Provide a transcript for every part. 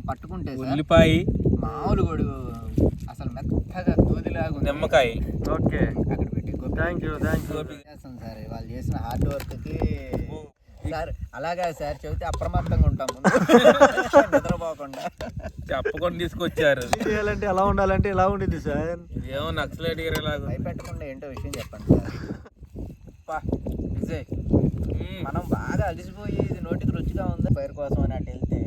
పట్టుకుంటే ఉల్లిపాయ మామూలు గొడుగు అసలు మెత్తగా దూదిలాగా నిమ్మకాయ. ఓకే, అక్కడ పెట్టి థ్యాంక్ యూ చేస్తాం సార్. వాళ్ళు చేసిన హార్డ్ వర్క్కి సార్ అలాగా సార్ చెబితే అప్రమత్తంగా ఉంటాము నిద్రపోకుండా చెప్పకుండా తీసుకొచ్చారు. చేయాలంటే ఎలా ఉండాలంటే ఎలా ఉండిద్ది సార్? ఏమో నక్సలైట్ ఏరియాలాగా భయపెట్టకుండా ఏంటో విషయం చెప్పండి సార్. విజయ్ మనం బాగా అలిసిపోయి ఇది నోటికి రుచిగా ఉంది ఫైర్ కోసం అని అటు వెళ్తే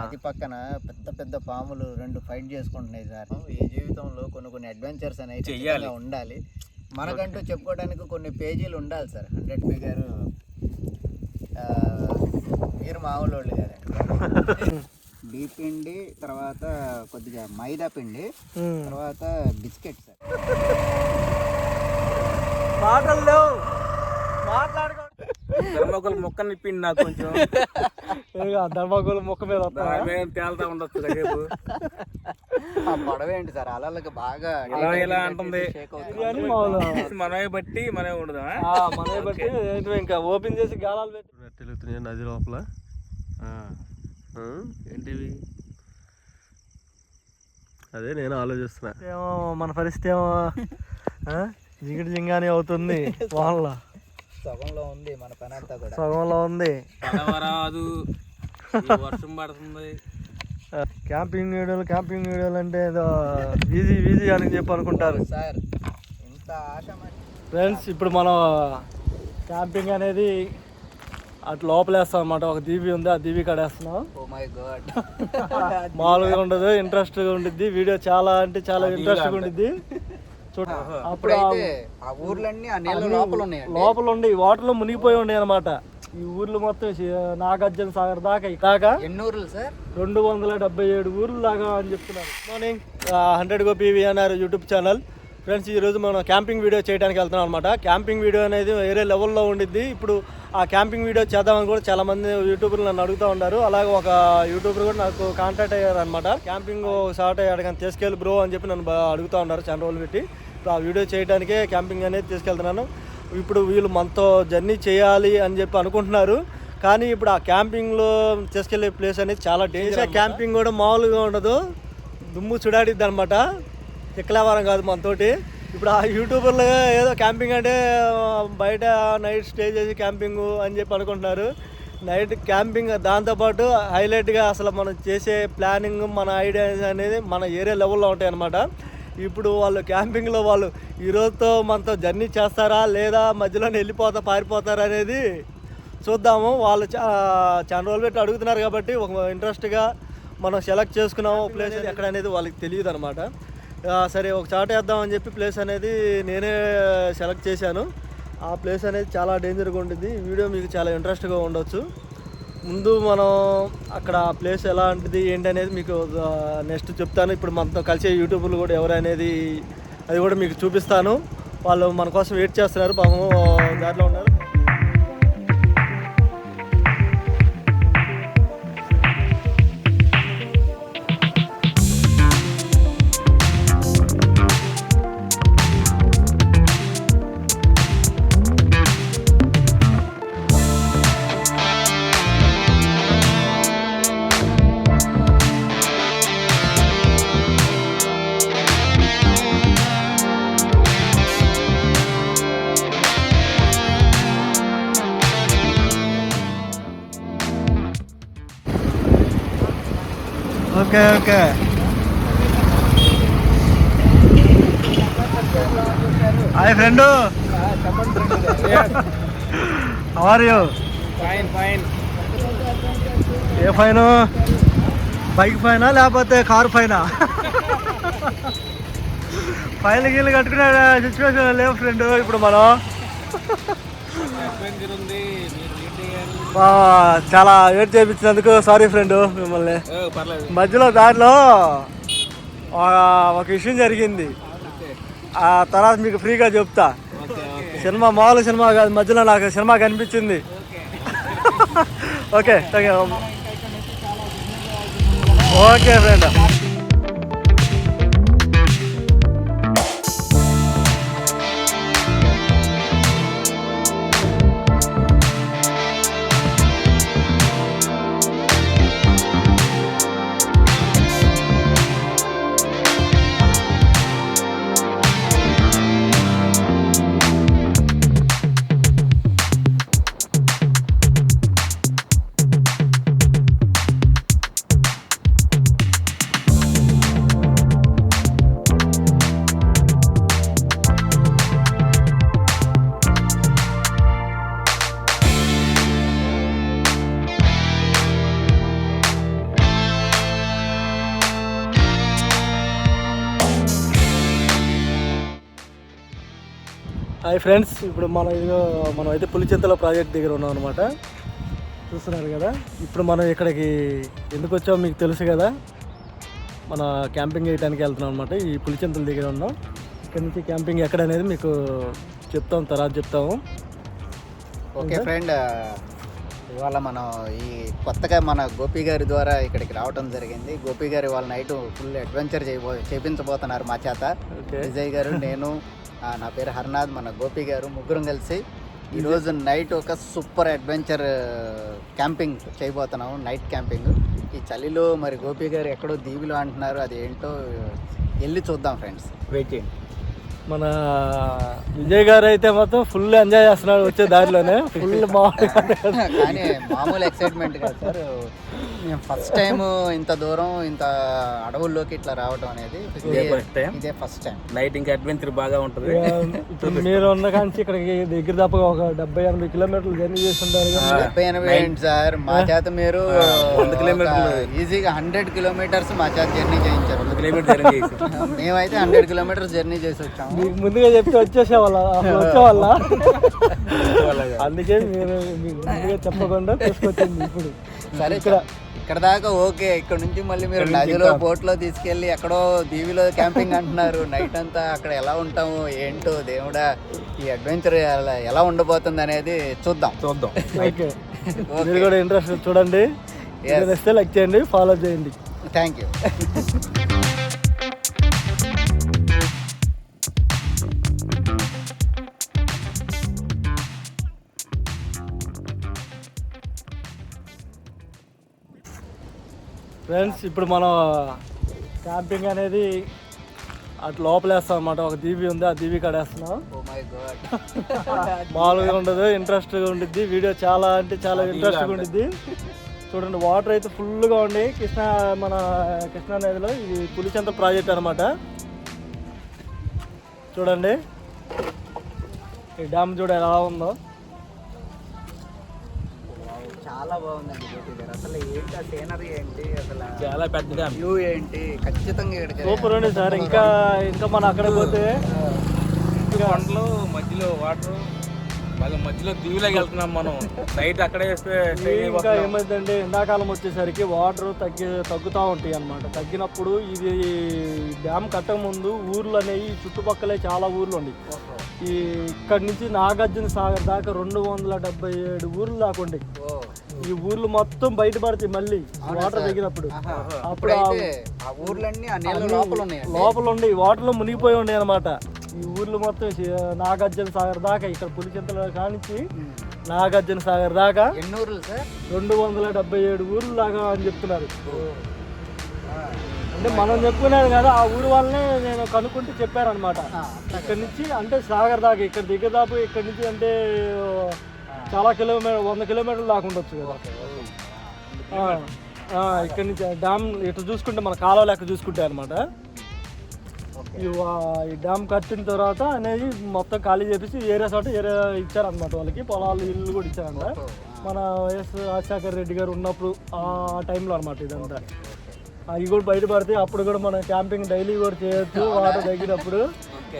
అది పక్కన పెద్ద పెద్ద పాములు 2 ఫైట్ చేసుకుంటున్నాయి సార్. ఈ జీవితంలో కొన్ని అడ్వెంచర్స్ అనేవి ఉండాలి. మనకంటూ చెప్పుకోవడానికి కొన్ని పేజీలు ఉండాలి సార్. 100 గారు మీరు మామూలు వాళ్ళు కదండి. డీ పిండి, తర్వాత కొద్దిగా మైదా పిండి, తర్వాత బిస్కెట్ సార్. మాటలు లేవు, మాట్లాడుకో. ధర్మకోల్ మొక్క నిప్పిండి నాకు కొంచెం. ధర్మకోల్ మొక్క మీద తేలుతా ఉండొచ్చు రేపు. ఆ పొడవ ఏంటి సార్ అలలకి బాగా ఇలా అంటుంది. మనమే బట్టి మనమే ఉండదా? మనమే బట్టి ఇంకా ఓపెన్ చేసి గాలాలు పెట్టి తెలుగుతున్నాయి నది లోపల. ఏంటివి? అదే నేను ఆలోచిస్తున్నా. ఏమో మన పరిస్థితి ఏమో జిగిడి జింగాని అవుతుంది. వాళ్ళ సగంలో ఉంది మన పని అంతా కూడా. సగంలో ఉంది. రాదు, వర్షం పడుతుంది. క్యాంపింగ్ వీడియోలు అంటే ఏదో ఈజీ అని చెప్పి అనుకుంటారు సార్. ఇంత ఆశ ఫ్రెండ్స్, ఇప్పుడు మనం క్యాంపింగ్ అనేది అటు లోపలేస్తాం అన్నమాట. ఒక దీవి ఉంది, ఆ దీవి కడేస్తున్నాం. ఓ మై గాడ్, మామూలుగా ఉండదు, ఇంట్రెస్ట్గా ఉండిద్ది. వీడియో చాలా అంటే చాలా ఇంట్రెస్ట్గా ఉండిద్ది. అప్పుడు ఆ ఊర్లన్నీ ఆ నీళ్ళ లోపల ఉండి వాటర్లో మునిగిపోయి ఉండే అనమాట. ఈ ఊర్లు మొత్తం నాగార్జున సాగర్ దాకా ఎన్ని ఊర్లు సార్? 277 ఊర్లు దాకా అని చెప్తున్నారు. Morning 100 Go PVNR YouTube channel. Friends, ఈరోజు మనం క్యాంపింగ్ వీడియో చేయడానికి వెళ్తున్నాం అనమాట. క్యాంపింగ్ వీడియో అనేది వేరే లెవెల్లో ఉండిద్ది. ఇప్పుడు ఆ క్యాంపింగ్ వీడియో చేద్దామని కూడా చాలామంది యూట్యూబర్లు నన్ను అడుగుతూ ఉంటారు. అలాగే ఒక యూట్యూబర్ కూడా నాకు కాంటాక్ట్ అయ్యారు అనమాట. క్యాంపింగ్ స్టార్ట్ అయ్యాడు కానీ తీసుకెళ్ళి బ్రో అని చెప్పి నన్ను అడుగుతూ ఉన్నారు చాలా రోజులు పెట్టి. ఇప్పుడు ఆ వీడియో చేయడానికే క్యాంపింగ్ అనేది తీసుకెళ్తున్నాను. ఇప్పుడు వీళ్ళు మనతో జర్నీ చేయాలి అని చెప్పి అనుకుంటున్నారు. కానీ ఇప్పుడు ఆ క్యాంపింగ్లో తీసుకెళ్లే ప్లేస్ అనేది చాలా డేంజర్. క్యాంపింగ్ కూడా మామూలుగా ఉండదు, దుమ్ము చుడాడిద్ది అనమాట. తిక్కలేవారం కాదు మనతోటి. ఇప్పుడు ఆ యూట్యూబర్లు ఏదో క్యాంపింగ్ అంటే బయట నైట్ స్టే చేసి క్యాంపింగ్ అని చెప్పి అనుకుంటున్నారు. నైట్ క్యాంపింగ్ దాంతోపాటు హైలైట్గా అసలు మనం చేసే ప్లానింగ్, మన ఐడియాస్ అనేది మన ఏరియా లెవెల్లో ఉంటాయి అన్నమాట. ఇప్పుడు వాళ్ళు క్యాంపింగ్లో వాళ్ళు ఈరోజుతో మనతో జర్నీ చేస్తారా లేదా మధ్యలోనే వెళ్ళిపోతా పారిపోతారా అనేది చూద్దాము. వాళ్ళు చాలా రోజులు పెట్టి అడుగుతున్నారు కాబట్టి ఒక ఇంట్రెస్ట్గా మనం సెలెక్ట్ చేసుకున్నాము ప్లేస్ ఎక్కడ అనేది వాళ్ళకి తెలియదు అనమాట. సరే ఒక చాట వేద్దామని చెప్పి ప్లేస్ అనేది నేనే సెలెక్ట్ చేశాను. ఆ ప్లేస్ అనేది చాలా డేంజర్గా ఉంటుంది. ఈ వీడియో మీకు చాలా ఇంట్రెస్ట్గా ఉండొచ్చు. ముందు మనం అక్కడ ప్లేస్ ఎలా ఉంటుంది ఏంటి అనేది మీకు నెక్స్ట్ చెప్తాను. ఇప్పుడు మనతో కలిసే యూట్యూబర్లు కూడా ఎవరు అనేది అది కూడా మీకు చూపిస్తాను. వాళ్ళు మన కోసం వెయిట్ చేస్తున్నారు, పాపం దాంట్లో ఉన్నారు. Okay hi friend, how are you? Fine. ఏ ఫైను? బైక్ ఫైనా లేకపోతే కారు ఫైనా? ఫైన్ గీళ్ళు కట్టుకునే సిచ్యువేషన్ లేవు ఫ్రెండ్. ఇప్పుడు మనం చాలా వెయిట్ చేయించినందుకు సారీ ఫ్రెండ్ మిమ్మల్ని. మధ్యలో దారిలో ఒక విషయం జరిగింది, ఆ తర్వాత మీకు ఫ్రీగా చెప్తా. సినిమా మామూలు సినిమా కాదు, మధ్యలో నాకు సినిమా కనిపించింది. Okay okay friend. Hi friends, ఇప్పుడు మనం అయితే పులిచింతల ప్రాజెక్ట్ దగ్గర ఉన్నాం అనమాట. చూస్తున్నారు కదా. ఇప్పుడు మనం ఇక్కడికి ఎందుకు వచ్చామో మీకు తెలుసు కదా. మన క్యాంపింగ్ చేయడానికి వెళ్తున్నాం అనమాట. ఈ పులిచింతల దగ్గర ఉన్నాం. ఇక్కడ నుంచి క్యాంపింగ్ ఎక్కడ అనేది మీకు తర్వాత చెప్తాము. ఓకే ఫ్రెండ్, ఇవాళ మనం ఈ కొత్తగా మన గోపి గారి ద్వారా ఇక్కడికి రావడం జరిగింది. గోపి గారు ఇవాళ నైట్ ఫుల్ అడ్వెంచర్ చేపించబోతున్నారు మా చేత. విజయ్ గారు, నేను, నా పేరు హర్నాథ్, మన గోపి గారు ముగ్గురం కలిసి ఈరోజు నైట్ ఒక సూపర్ అడ్వెంచర్ క్యాంపింగ్ చేయబోతున్నాము. నైట్ క్యాంపింగ్ ఈ చలిలో. మరి గోపి గారు ఎక్కడో దీవిలో అంటున్నారు, అది ఏంటో వెళ్ళి చూద్దాం ఫ్రెండ్స్. వెయిట్ చేయండి. మన విజయ్ గారు అయితే మొత్తం ఫుల్ ఎంజాయ్ చేస్తున్నాడు వచ్చే దారిలోనే. ఫుల్ కానీ మామూలు ఎక్సైట్మెంట్ కాదు సార్. మేము ఫస్ట్ టైం ఇంత దూరం ఇంత అడవుల్లోకి ఇట్లా రావడం అనేది ఇదే ఫస్ట్ టైం. నైట్ ఇంకా అడ్వెంచర్ బాగా ఉంటుంది. ఇప్పుడు మీరు ఉన్న కానీ ఇక్కడికి దగ్గర తప్ప ఒక 70-80 కిలోమీటర్లు జర్నీ చేస్తుంటారు. 70-80 ఏంటి సార్, మా చేత మీరు 100 కిలోమీటర్లు ఈజీగా 100 కిలోమీటర్స్ మా చేత జర్నీ చేయించారు. 100 కిలోమీటర్ జర్నీ చేసి మేమైతే 100 కిలోమీటర్స్ జర్నీ చేసి వచ్చాము. మీకు ముందుగా చెప్తే వచ్చేవాళ్ళ అందుకే మీరు మీకు ముందుగా చెప్పకుండా తీసుకొచ్చింది. ఇప్పుడు సరే ఇక్కడ దాకా ఓకే. ఇక్కడ నుంచి మళ్ళీ మీరు నదిలో బోట్లో తీసుకెళ్ళి ఎక్కడో దీవిలో క్యాంపింగ్ అంటున్నారు. నైట్ అంతా అక్కడ ఎలా ఉంటాము ఏంటో దేవుడా, ఈ అడ్వెంచర్ ఎలా ఉండబోతుంది అనేది చూద్దాం. ఓకే, మీరు కూడా ఇంట్రెస్ట్ చూడండి, లైక్ చేయండి, ఫాలో చేయండి. Thank you. ఫ్రెండ్స్, ఇప్పుడు మనం క్యాంపింగ్ అనేది అటు లోపలేస్తాం అన్నమాట. ఒక దీవి ఉంది, ఆ దీవి కడేస్తున్నాం. మామూలుగా ఉండదు, ఇంట్రెస్ట్గా ఉండిద్ది. వీడియో చాలా అంటే చాలా ఇంట్రెస్ట్గా ఉండిద్ది. చూడండి, వాటర్ అయితే ఫుల్గా ఉండి మన కృష్ణా నదిలో. ఇది పులిచింత ప్రాజెక్ట్ అనమాట. చూడండి ఈ డ్యామ్ చూడ ఎలా ఉందో. చాలా బాగుందండి గోపి గారు. అసలు ఏంటి ఆ సీనరీ ఏంటి, అసలు చాలా పెద్ద వ్యూ ఏంటి, ఖచ్చితంగా సూపర్ ఉంది సార్. ఇంకా మనం అక్కడ పోతే పంటలు మధ్యలో వాటర్, మళ్ళీ మధ్యలో దీవిలోకి వెళ్తున్నాం మనం. నైట్ అక్కడే ఇంకా ఏమైందంటే ఎండాకాలం వచ్చేసరికి వాటర్ తగ్గుతూ ఉంటాయి అన్నమాట. తగ్గినప్పుడు ఇది డ్యామ్ కట్టక ముందు ఊర్లు అనేవి చుట్టుపక్కలే చాలా ఊర్లు ఉన్నాయి. ఈ ఇక్కడ నుంచి నాగార్జున సాగర్ దాకా 277 ఊర్లు దాకా ఉంటాయి. ఈ ఊర్లు మొత్తం బయటపడతాయి మళ్ళీ వాటర్ తగ్గినప్పుడు. అప్పుడు లోపల ఉండి వాటర్లో మునిగిపోయి ఉండే అనమాట. ఈ ఊర్లు మొత్తం నాగార్జున సాగర్ దాకా, ఇక్కడ పులిచింతల కానించి నాగార్జున సాగర్ దాకా 277 ఊర్లు దాకా అని చెప్తున్నారు. అంటే మనం చెప్పుకునేది కదా, ఆ ఊరు వాళ్ళనే నేను కనుక్కుంటే చెప్పారనమాట. ఇక్కడి నుంచి అంటే సాగర్ దాకా, ఇక్కడ దగ్గర దాకా ఇక్కడి నుంచి అంటే చాలా 100 కిలోమీటర్లు దాకా ఉండొచ్చు కదా. ఇక్కడి నుంచి డ్యామ్ ఇట్లా చూసుకుంటే మన కాలువ లెక్క చూసుకుంటే అనమాట. ఈ డ్యామ్ కట్టిన తర్వాత అనేది మొత్తం ఖాళీ చేసి ఏరియా ఇచ్చారనమాట. వాళ్ళకి పొలాలు, ఇల్లు కూడా ఇచ్చారంట. మన వైఎస్ రాజశేఖర రెడ్డి గారు ఉన్నప్పుడు ఆ టైంలో అనమాట ఇదంతా. అవి కూడా బయటపడితే అప్పుడు కూడా మనం క్యాంపింగ్ డైలీ కూడా చేయొచ్చు వాటర్ తగ్గినప్పుడు.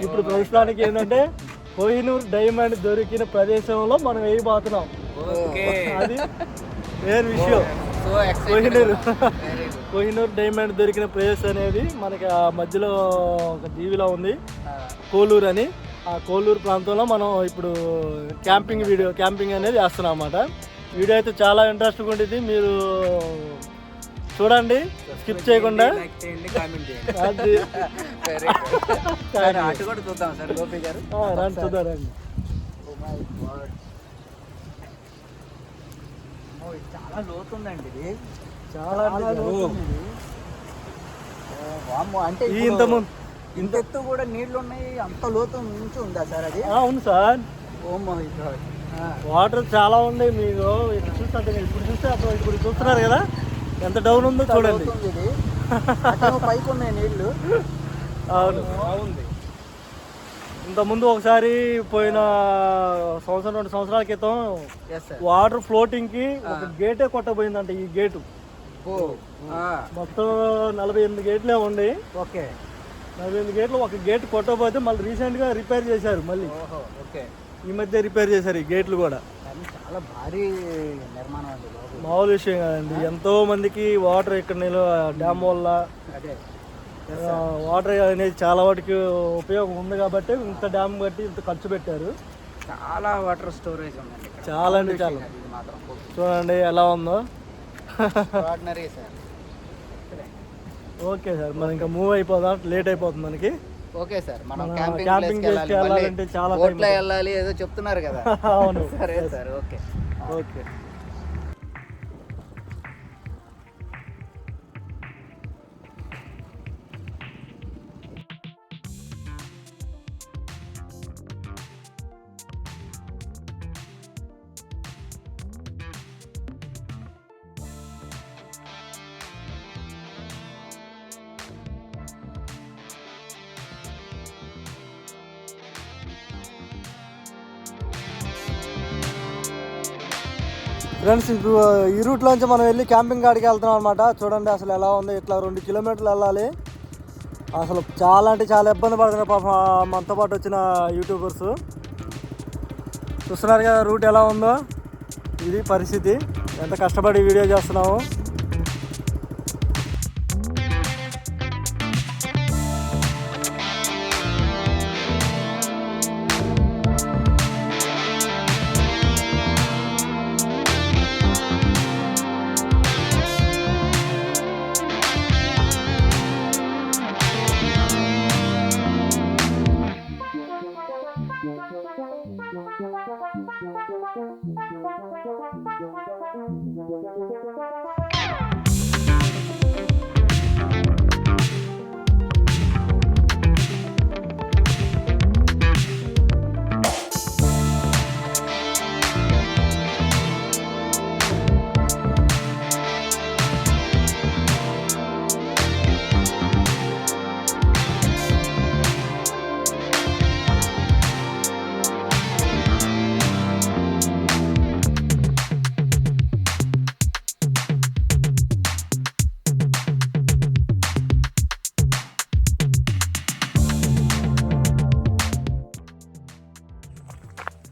ఇప్పుడు ప్రస్తుతానికి ఏంటంటే కోహినూర్ డైమండ్ దొరికిన ప్రదేశంలో మనం వేయబోతున్నాం. అది వేరే విషయం. కోహినూర్ డైమండ్ దొరికిన ప్రదేశం అనేది మనకి ఆ మధ్యలో ఒక దీవిలో ఉంది, కోలూరు అని. ఆ కోలూరు ప్రాంతంలో మనం ఇప్పుడు క్యాంపింగ్ అనేది వేస్తున్నాం అన్నమాట. వీడియో అయితే చాలా ఇంట్రెస్ట్గా ఉండేది, మీరు చూడండి, స్కిప్ చేయకుండా. రండి చూద్దాం. చాలా లోతుందండి ఇది, చాలా అంటే ఇంత ఎత్తు కూడా నీళ్లు ఉన్నాయి, అంత లోతు నుంచి ఉందా సార్ అది? అవును sir. Oh my god, water చాలా ఉన్నాయి. మీకు ఇప్పుడు చూస్తే ఇప్పుడు చూస్తున్నారు కదా ఎంత డౌన్ ఉందో చూడండి. పైకి ఉన్నాయి నీళ్లు. అవును, ఇంతకుముందు ఒకసారి పోయిన 1-2 సంవత్సరాల క్రితం వాటర్ ఫ్లోటింగ్ కి ఒక గేటే కొట్టబోయిందంట. ఈ గేటు మొత్తం 48 గేట్లే ఉండి. ఓకే, 48 గేట్లు. ఒక గేట్ కొట్టకపోతే మళ్ళీ రీసెంట్గా రిపేర్ చేశారు మళ్ళీ. ఓకే, ఈ మధ్య రిపేర్ చేశారు ఈ గేట్లు కూడా. చాలా భారీ నిర్మాణం అండి, మామూలు విషయం కాదండి. ఎంతో మందికి వాటర్ ఇక్కడ డ్యామ్ వల్ల అదే వాటర్ అనేది చాలా వాటికి ఉపయోగం ఉంది కాబట్టి ఇంత డ్యామ్ కట్టి ఇంత ఖర్చు పెట్టారు. చాలా వాటర్ స్టోరేజ్ ఉందండి, చాలా అంటే చాలా. చూడండి ఎలా ఉందో. ఓకే సార్, మనం ఇంకా మూవ్ అయిపోదాం, లేట్ అయిపోతుంది మనకి. ఓకే సార్, మనం క్యాంపింగ్ వెళ్ళాలంటే చాలా వెళ్ళాలి ఏదో చెప్తున్నారు కదా. అవును, సరే సార్, ఓకే ఓకే. ఫ్రెండ్స్, ఇప్పుడు ఈ రూట్లోంచి మనం వెళ్ళి క్యాంపింగ్ కాడికి వెళ్తున్నాం అనమాట. చూడండి అసలు ఎలా ఉంది. ఇట్లా 2 కిలోమీటర్లు వెళ్ళాలి. అసలు చాలా అంటే చాలా ఇబ్బంది పడుతున్నారు పాపం మనతో పాటు వచ్చిన యూట్యూబర్స్. చూస్తున్నారు కదా రూట్ ఎలా ఉందో. ఇది పరిస్థితి. ఎంత కష్టపడి వీడియో చేస్తున్నాము.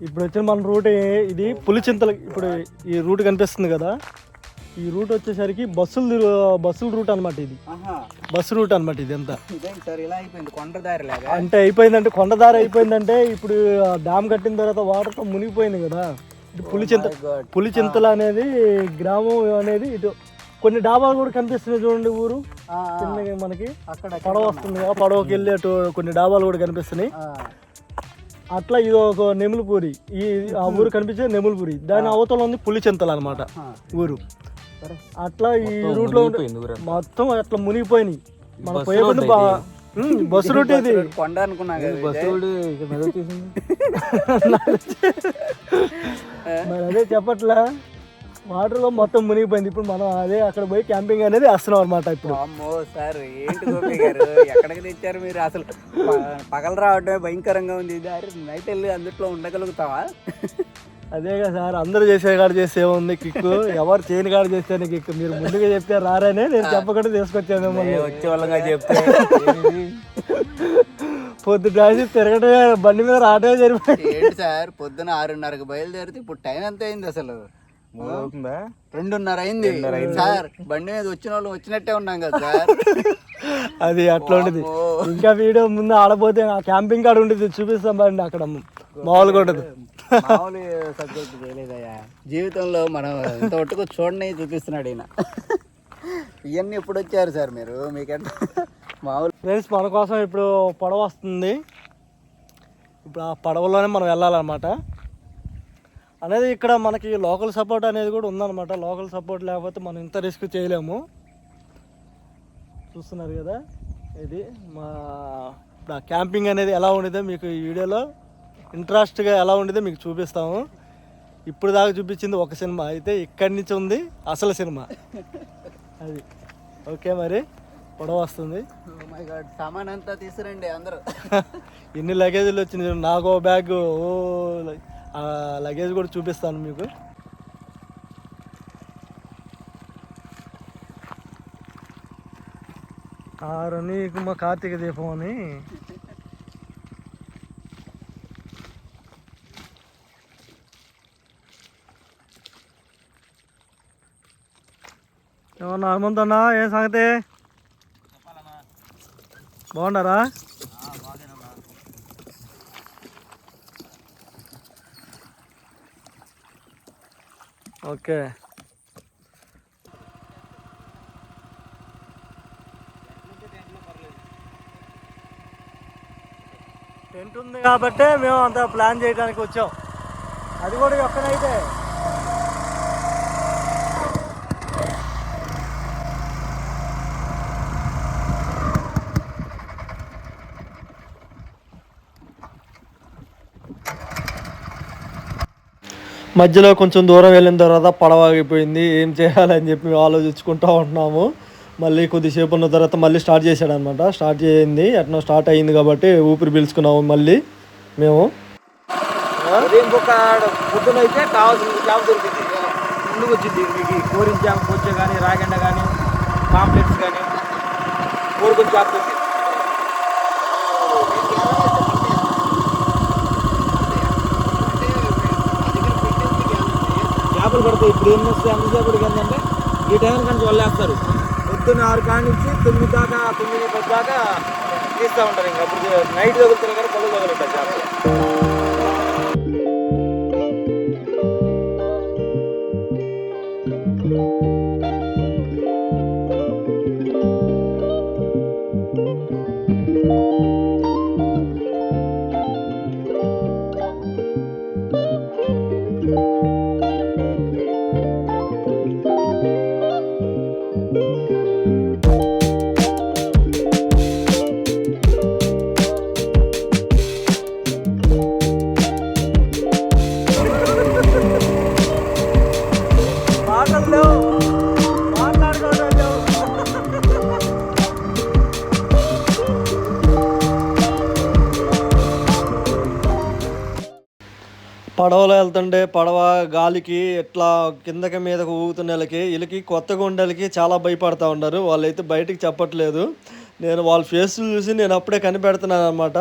ఇప్పుడు వచ్చిన మన రూట్ ఇది పులిచింతల. ఇప్పుడు ఈ రూట్ కనిపిస్తుంది కదా, ఈ రూట్ వచ్చేసరికి బస్సుల రూట్ అనమాట. ఇది బస్సు రూట్ అనమాట. ఇది ఎంత అంటే అయిపోయిందంటే కొండదారి అయిపోయిందంటే ఇప్పుడు డ్యామ్ కట్టిన తర్వాత వాటర్తో మునిగిపోయింది కదా. ఇది పులిచింతల అనేది గ్రామం అనేది. ఇటు కొన్ని డాబాలు కూడా కనిపిస్తున్నాయి చూడండి. ఊరు చిన్నగా మనకి పడవ వస్తుంది కదా, పడవకి వెళ్ళి అటు కొన్ని డాబాలు కూడా కనిపిస్తున్నాయి. అట్లా ఇది ఒక నెములుపూరి. ఆ ఊరు కనిపించే నెములుపూరి. దాని అవతల ఉంది పులిచింతలు అనమాట ఊరు. అట్లా ఈ రూట్ లో మొత్తం అట్లా మునిగిపోయినాయి. మనం పోయేప్పుడు బస్సు రూట్ ఇది. కొండ అనుకున్నా మరి అదే చెప్పట్లా, వాటర్ లో మొత్తం మునిగిపోయింది. ఇప్పుడు మనం అదే అక్కడ పోయి క్యాంపింగ్ అనేది వస్తున్నాం అనమాట. ఇప్పుడు అమ్మో సార్, ఏంటి గోపి గారు ఎక్కడికి తెచ్చారు మీరు? అసలు పగలు రావడమే భయంకరంగా ఉంది. నైట్ వెళ్ళి అందుట్లో ఉండగలుగుతావా? అదే కదా సార్, అందరూ చేసే కాడ చేస్తే ఉంది కిక్కు, ఎవరు చేయని కాడ చేస్తేనే కిక్కు. మీరు ముందుగా చెప్తే రారనే నేను చెప్పకుండా తీసుకొచ్చాను మిమ్మల్ని. వచ్చే వాళ్ళగా చెప్తే పొద్దున్న తిరగటమే, బండి మీద రావటమే జరిపోయింది. ఏంటి సార్, పొద్దున 6:30కి బయలుదేరితే ఇప్పుడు టైం ఎంత అయింది? అసలు 2:30 అయింది సార్. బండి మీద వచ్చిన వాళ్ళు వచ్చినట్టే ఉన్నాం కదా సార్. అది అట్లా ఉండేది. ఇంకా వీడియో ముందు ఆడపోతే ఆ క్యాంపింగ్ కాడ ఉండేది, చూపిస్తాం బండి. అక్కడ మామూలుగా ఉండదు. మామూలు సబ్జెక్ట్ చేయలేదయ్యా జీవితంలో. మనం ఇంత ఒట్టుకు చూడని చూపిస్తున్నాడు ఈయన. ఇవన్నీ ఎప్పుడు వచ్చారు సార్ మీరు? మీకంటే మామూలు. ఫ్రెండ్స్, మన కోసం ఇప్పుడు పడవ వస్తుంది. ఇప్పుడు ఆ పడవలోనే మనం వెళ్ళాలన్నమాట. అనేది ఇక్కడ మనకి లోకల్ సపోర్ట్ అనేది కూడా ఉందన్నమాట. లోకల్ సపోర్ట్ లేకపోతే మనం ఇంత రిస్క్ చేయలేము. చూస్తున్నారు కదా, ఇది మా క్యాంపింగ్ అనేది ఎలా ఉండేదో మీకు ఈ వీడియోలో ఇంట్రెస్ట్గా ఎలా ఉండేదో మీకు చూపిస్తాము. ఇప్పుడు దాకా చూపించింది ఒక సినిమా అయితే, ఇక్కడి నుంచి ఉంది అసలు సినిమా అది. ఓకే, మరి పొడవ వస్తుంది. సామాన్ అంతా తీసుకురండి అందరూ. ఎన్ని లగేజీలు వచ్చింది. నాకు బ్యాగ్, లగేజ్ కూడా చూపిస్తాను మీకు. నీకు మా కార్తీక దీపం అని ఏమన్నా హనుమంతన్నా ఏం సంగతి బాగున్నారా? ఓకే టెంట్ ఉంది కాబట్టి మేము అంతా ప్లాన్ చేయడానికి వచ్చాం. అది కూడా ఎక్కడైతే మధ్యలో కొంచెం దూరం వెళ్ళిన తర్వాత పడవ ఆగిపోయింది. ఏం చేయాలని చెప్పి ఆలోచించుకుంటూ ఉంటున్నాము. మళ్ళీ కొద్దిసేపు ఉన్న తర్వాత మళ్ళీ స్టార్ట్ చేశాడనమాట. స్టార్ట్ చేయింది ఎట్నో స్టార్ట్ అయ్యింది కాబట్టి ఊపిరి పీల్చుకున్నాము మళ్ళీ మేము. ఇంకొక పొద్దున అయితే కావాల్సిన జాబ్ దొరికింది. ముందుకు వచ్చింది మీకు కోరిన జాబ్ వచ్చే కానీ రాగండ కానీ పాంప్లెట్స్ కానీ కోరుకుని జాబ్ దొరికింది. చేపలు పడతాయి. ఇప్పుడు ఏం వస్తాయి ఎంతసేపటికి ఏంటంటే ఈ టైం కానీ వల్లేస్తారు. పొద్దున్న 6 కాడి నుంచి 9 దాకా 9-10 దాకా తీస్తూ ఉంటారు. ఇంకా అప్పుడు నైట్ తగులుతారు కానీ పొద్దు తగులుతాయి చేపలు. పడవలో వెళ్తుంటే పడవ గాలికి ఎట్లా కిందకి మీదకి ఊగుతున్న వీళ్ళకి కొత్తగా ఉండేళ్ళకి చాలా భయపడతా ఉన్నారు. వాళ్ళైతే బయటికి చెప్పట్లేదు. నేను వాళ్ళ ఫేస్లు చూసి నేను అప్పుడే కనిపెడుతున్నాను అనమాట.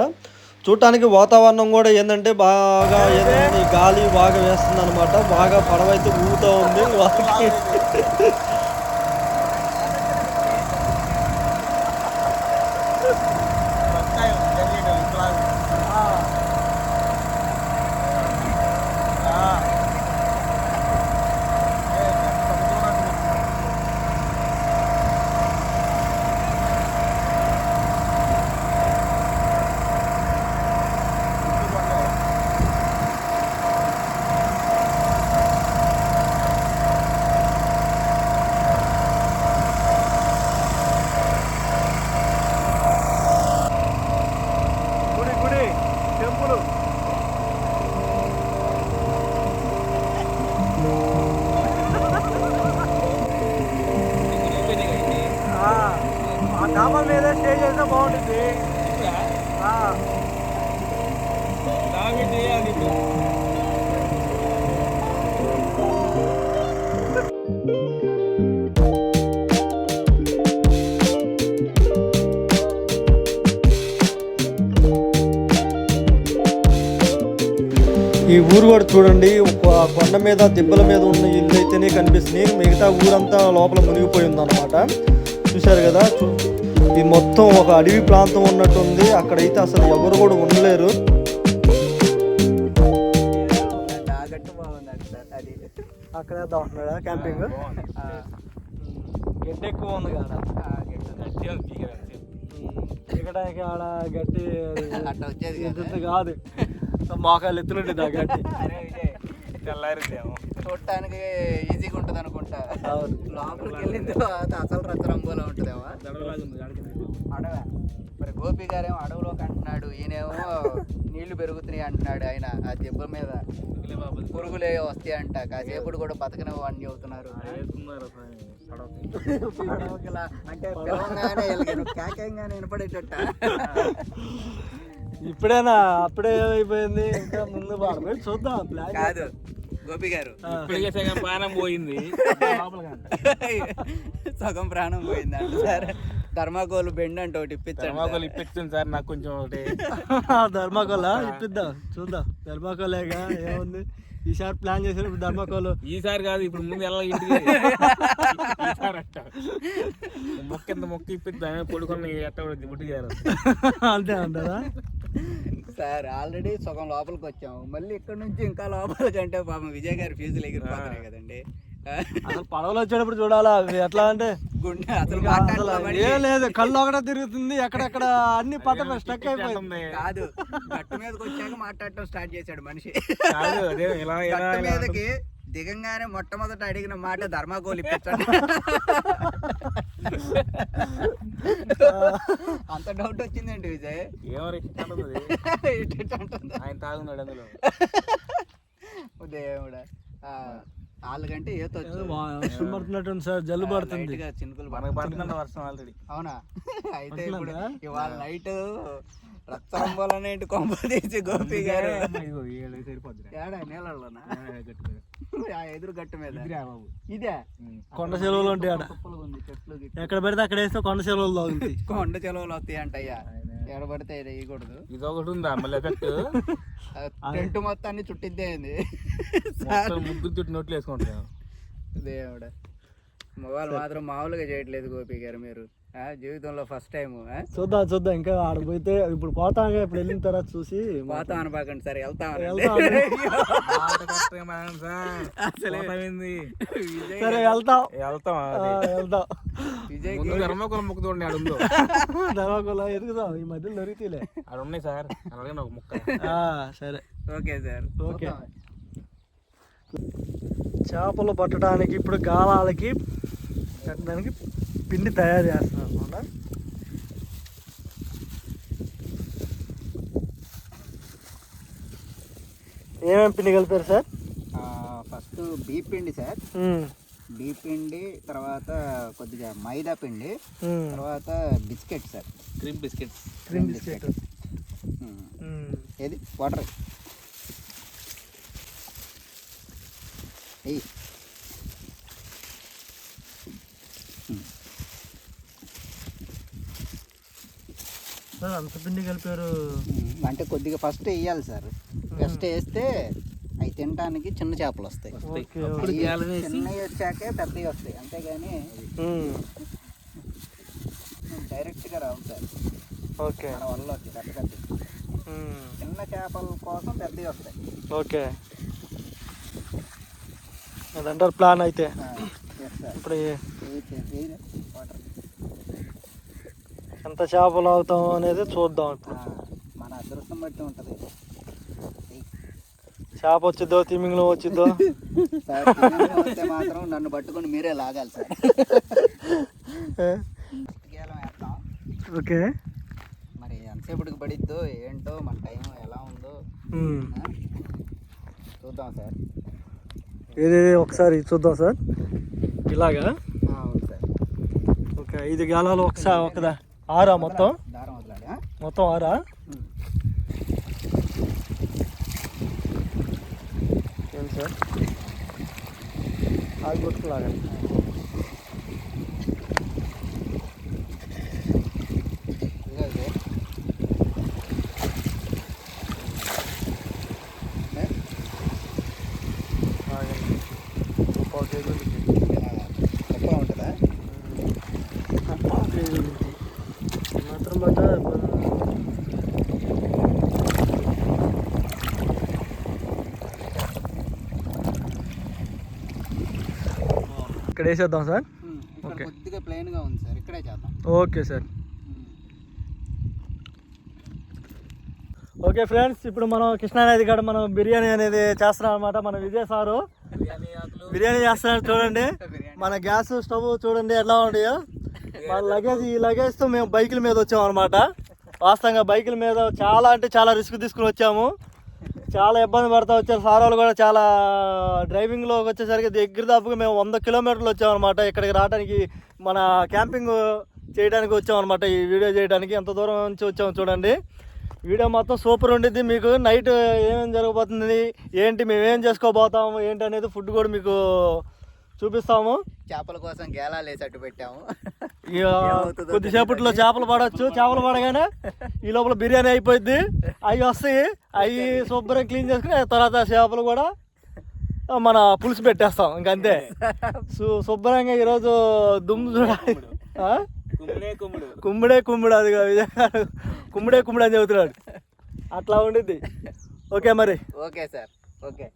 చూడటానికి వాతావరణం కూడా ఏంటంటే బాగా ఏదైనా గాలి బాగా వేస్తుంది అనమాట. బాగా పడవ అయితే ఊగుతూ ఉంది వాళ్ళకి. డాబల్ మీద స్టే చేస్తే బాగుంటుంది. ఈ ఊరు కూడా చూడండి, ఒక కొండ మీద దిబ్బల మీద ఉన్న ఇల్లు అయితేనే కనిపిస్తుంది. మిగతా ఊరంతా లోపల మునిగిపోయి ఉందన్నమాట. చూశారు కదా, ఇది మొత్తం ఒక అడవి ప్రాంతం ఉన్నట్టుంది. అక్కడైతే అసలు ఎవరు కూడా ఉండలేరు. అక్కడే ఉంటున్నాడా క్యాంపింగ్? గడ్డ ఎక్కువ ఉంది కదా, దిగడానికి ఆడ గట్టి కాదు, మోకాలు ఎత్తులుంటుంది ఆ గట్టి. చూడటానికి ఈజీగా ఉంటుంది అనుకుంటా. లోపలికి వెళ్ళిన తర్వాత అసలు రచ్చరంబోలా ఉంటుందేమో అడవి. మరి గోపి గారేమో అడవిలోకి అంటున్నాడు, ఈయనేమో నీళ్లు పెరుగుతున్నాయి అంటున్నాడు. ఆయన ఆ దెబ్బ మీద పురుగులే వస్తాయి అంట, కాసేపుడు కూడా బతకనే వాడిని చెబుతున్నారు. అంటే పిలవంగానే కేకంగానే వినపడేటట్ట. ఇప్పుడేనా? అప్పుడే అయిపోయింది, ఇంకా ముందు బాగా చూద్దాం. ప్లాన్ కాదు గోపి గారు, ప్రాణం పోయింది, సగం ప్రాణం పోయింది అంట సార్. ధర్మాకోల్ బెండ్ అంటే ఒకటి ఇప్పించండి. ధర్మాకోల్ ఇప్పించండి సార్ నాకు కొంచెం ఒకటి. ధర్మాకోలా ఇప్పిద్దాం, చూద్దాం. ధర్మాకోలేగా ఏముంది, ఈసారి ప్లాన్ చేసినప్పుడు ధర్మాకోలు. ఈసారి కాదు, ఇప్పుడు ముందు ఎలా ఇంటికి మొక్క ఇప్పిద్దాం, పొడుకున్న ఎట్ట బుట్టి చేయాలి. అంతే అంటారా సార్? ఆల్రెడీ సగం లోపలికి వచ్చాము, మళ్ళీ ఇక్కడ నుంచి ఇంకా లోపలికి అంటే పాపం విజయ్ గారి ఫీజులు ఎగిరిపోతున్నాయి కదండి. అసలు పడవలు వచ్చేటప్పుడు చూడాలా అవి ఎట్లా అంటే గుండె అసలు ఏం లేదు, కళ్ళు ఒకటే తిరుగుతుంది, ఎక్కడెక్కడ అన్ని పట్ట స్టక్ అయిపోయింది. కాదు, గట్టు మీదకి వచ్చాక మాట్లాడటం స్టార్ట్ చేశాడు మనిషి. ఇలా గట్టు మీదకి దిగంగానే మొట్టమొదట అడిగిన మాట ధర్మాకోల్ ఇప్పించండి. అంత డౌట్ వచ్చిందండి విజయ్. ఆయన తాగున్నాడు అందులో. దేవుడా, వాళ్ళకంటే ఏతొచ్చు. వర్షం పడుతున్నట్టు సార్, జల్లు పడుతుంది. చినుకులు మనకు పడుతుందంట వర్షం ఆల్రెడీ. అవునా? అయితే ఇప్పుడు ఇవాళ నైట్ రక్తంబోలనే కొంప తీసి గోపి గారు ఏడా నీళ్ళలోనా? ఎదురు గట్టు మీద ఇదే కొండ చెరువులు ఉంటాయి ఆడ, చెట్లు ఎక్కడ పెడితే అక్కడ వేస్తే కొండ చెరువులు తాగుతాయి. కొండ చెరువులు వస్తాయి అంటయ్యా, ఎడబడితే వేయకూడదు. ఇది ఒకటి ఉందా మళ్ళీ ఎఫెక్ట్? టెంట్ మొత్తాన్ని చుట్టిద్దే ముగ్గురు చుట్టూ నోట్లు వేసుకుంటాను. దేవుడా, మొబైల్ మాత్రం మామూలుగా చేయట్లేదు గోపి గారు మీరు. జీవితంలో ఫస్ట్ టైం. చూద్దాం ఇంకా ఆడ పోతే ఇప్పుడు పోతాం, ఇప్పుడు వెళ్ళిన తర్వాత చూసి పోతాం అనబాకండి సార్, వెళ్తాం. సరే వెళ్తాం. విజయ్ ధర్మకుల ముక్క చూడండి, ఆడు ఉందో ధర్మకుల ఎదుగుదాం, ఈ మధ్యలో దొరికితేలే. ఆడ ఉన్నాయి సార్, అలాగే ఒక ముక్క. సరే ఓకే సార్, ఓకే. చేపలు పట్టడానికి ఇప్పుడు గాలాలకి పెట్టడానికి పిండి తయారు చేస్తున్నారు అనమాట. ఏమేమి పిండి కలిపారు సార్? ఫస్ట్ బీప్ పిండి సార్, బీప్ పిండి, తర్వాత కొద్దిగా మైదా పిండి, తర్వాత బిస్కెట్ సార్, క్రీమ్ బిస్కెట్. ఏది వాటర్ సార్ అంత పిండి కలిపారు అంటే కొద్దిగా ఫస్ట్ వేయాలి సార్. ఫస్ట్ వేస్తే అవి తినడానికి చిన్న చేపలు వస్తాయి, చిన్నవి వచ్చాకే పెద్దవి వస్తాయి. అంతేగాని డైరెక్ట్గా రావు సార్. ఓకే, మన వల్ల పెద్ద పెద్ద చిన్న చేపల కోసం పెద్దవి వస్తాయి. ఓకే, అదంటారు ప్లాన్. అయితే ఇప్పుడు వాటర్ ఎంత చేపలు అవుతాం అనేది చూద్దాం. ఇప్పుడు మన అదృష్టం బట్టి ఉంటుంది. చేప వచ్చిద్దో తిమింగ్లో వచ్చిద్దో వస్తే మాత్రం నన్ను పట్టుకొని మీరే లాగాలి సార్. ఓకే, మరి ఎంతసేపటికి పడిద్దో ఏంటో, మన టైం ఎలా ఉందో చూద్దాం సార్. ఏది ఒకసారి చూద్దాం సార్. ఇలాగా అవును సార్. ఓకే, 5 గాలాలు ఒకసారి ఒకదా 6 మొత్తం? దారం వదలాలి, మొత్తం 6. ఏం సార్ ఆగి కొట్టుకులాగా తక్కువ ఉంటుందా? మాత్రం బట్ట ఇక్కడ వేసేద్దాం సార్. ఇక్కడ కొద్దిగా ప్లెయిన్గా ఉంది సార్, ఇక్కడే చేద్దాం. Okay sir. ఓకే ఫ్రెండ్స్, ఇప్పుడు మనం కృష్ణానది కాడ మనం బిర్యానీ అనేది చేస్తున్నాం అనమాట. మన విజయ్ సారు బిర్యానీ చేస్తున్నారు చూడండి. మన గ్యాస్ స్టవ్ చూడండి ఎట్లా ఉన్నాయో. మన లగేజ్, ఈ లగేజ్తో మేము బైకుల మీద వచ్చాము అనమాట. వాస్తవంగా బైకుల మీద చాలా అంటే చాలా రిస్క్ తీసుకుని వచ్చాము, చాలా ఇబ్బంది పడతా వచ్చారు. సార్ వాళ్ళు కూడా చాలా డ్రైవింగ్లోకి వచ్చేసరికి దగ్గర దాపుగా మేము 100 కిలోమీటర్లు వచ్చామన్నమాట. ఇక్కడికి రావడానికి, మన క్యాంపింగ్ చేయడానికి వచ్చామన్నమాట. ఈ వీడియో చేయడానికి ఎంత దూరం నుంచి వచ్చాము చూడండి. వీడియో మొత్తం సూపర్ ఉండిద్ది. మీకు నైట్ ఏమేమి జరగబోతుంది ఏంటి, మేమేం చేసుకోబోతాము ఏంటి అనేది ఫుడ్ కూడా మీకు చూపిస్తాము. చేపల కోసం గేలాలు వేసి అట్టు పెట్టాము. ఇక కొద్దిసేపట్లో చేపలు పడవచ్చు. చేపలు పడగానే ఈ లోపల బిర్యానీ అయిపోయింది. అవి వస్తాయి, అవి శుభ్రం క్లీన్ చేసుకుని తర్వాత చేపలు కూడా మన పులుసు పెట్టేస్తాం. ఇంకంతే. శుభ్రంగా ఈరోజు దుమ్ము చూడాలి. కుమ్ముడే కుమ్ముడు, అది కుమ్ముడే కుమ్ముడు అని చెబుతున్నాడు. అట్లా ఉండిద్ది. ఓకే మరి. Okay sir. ఓకే.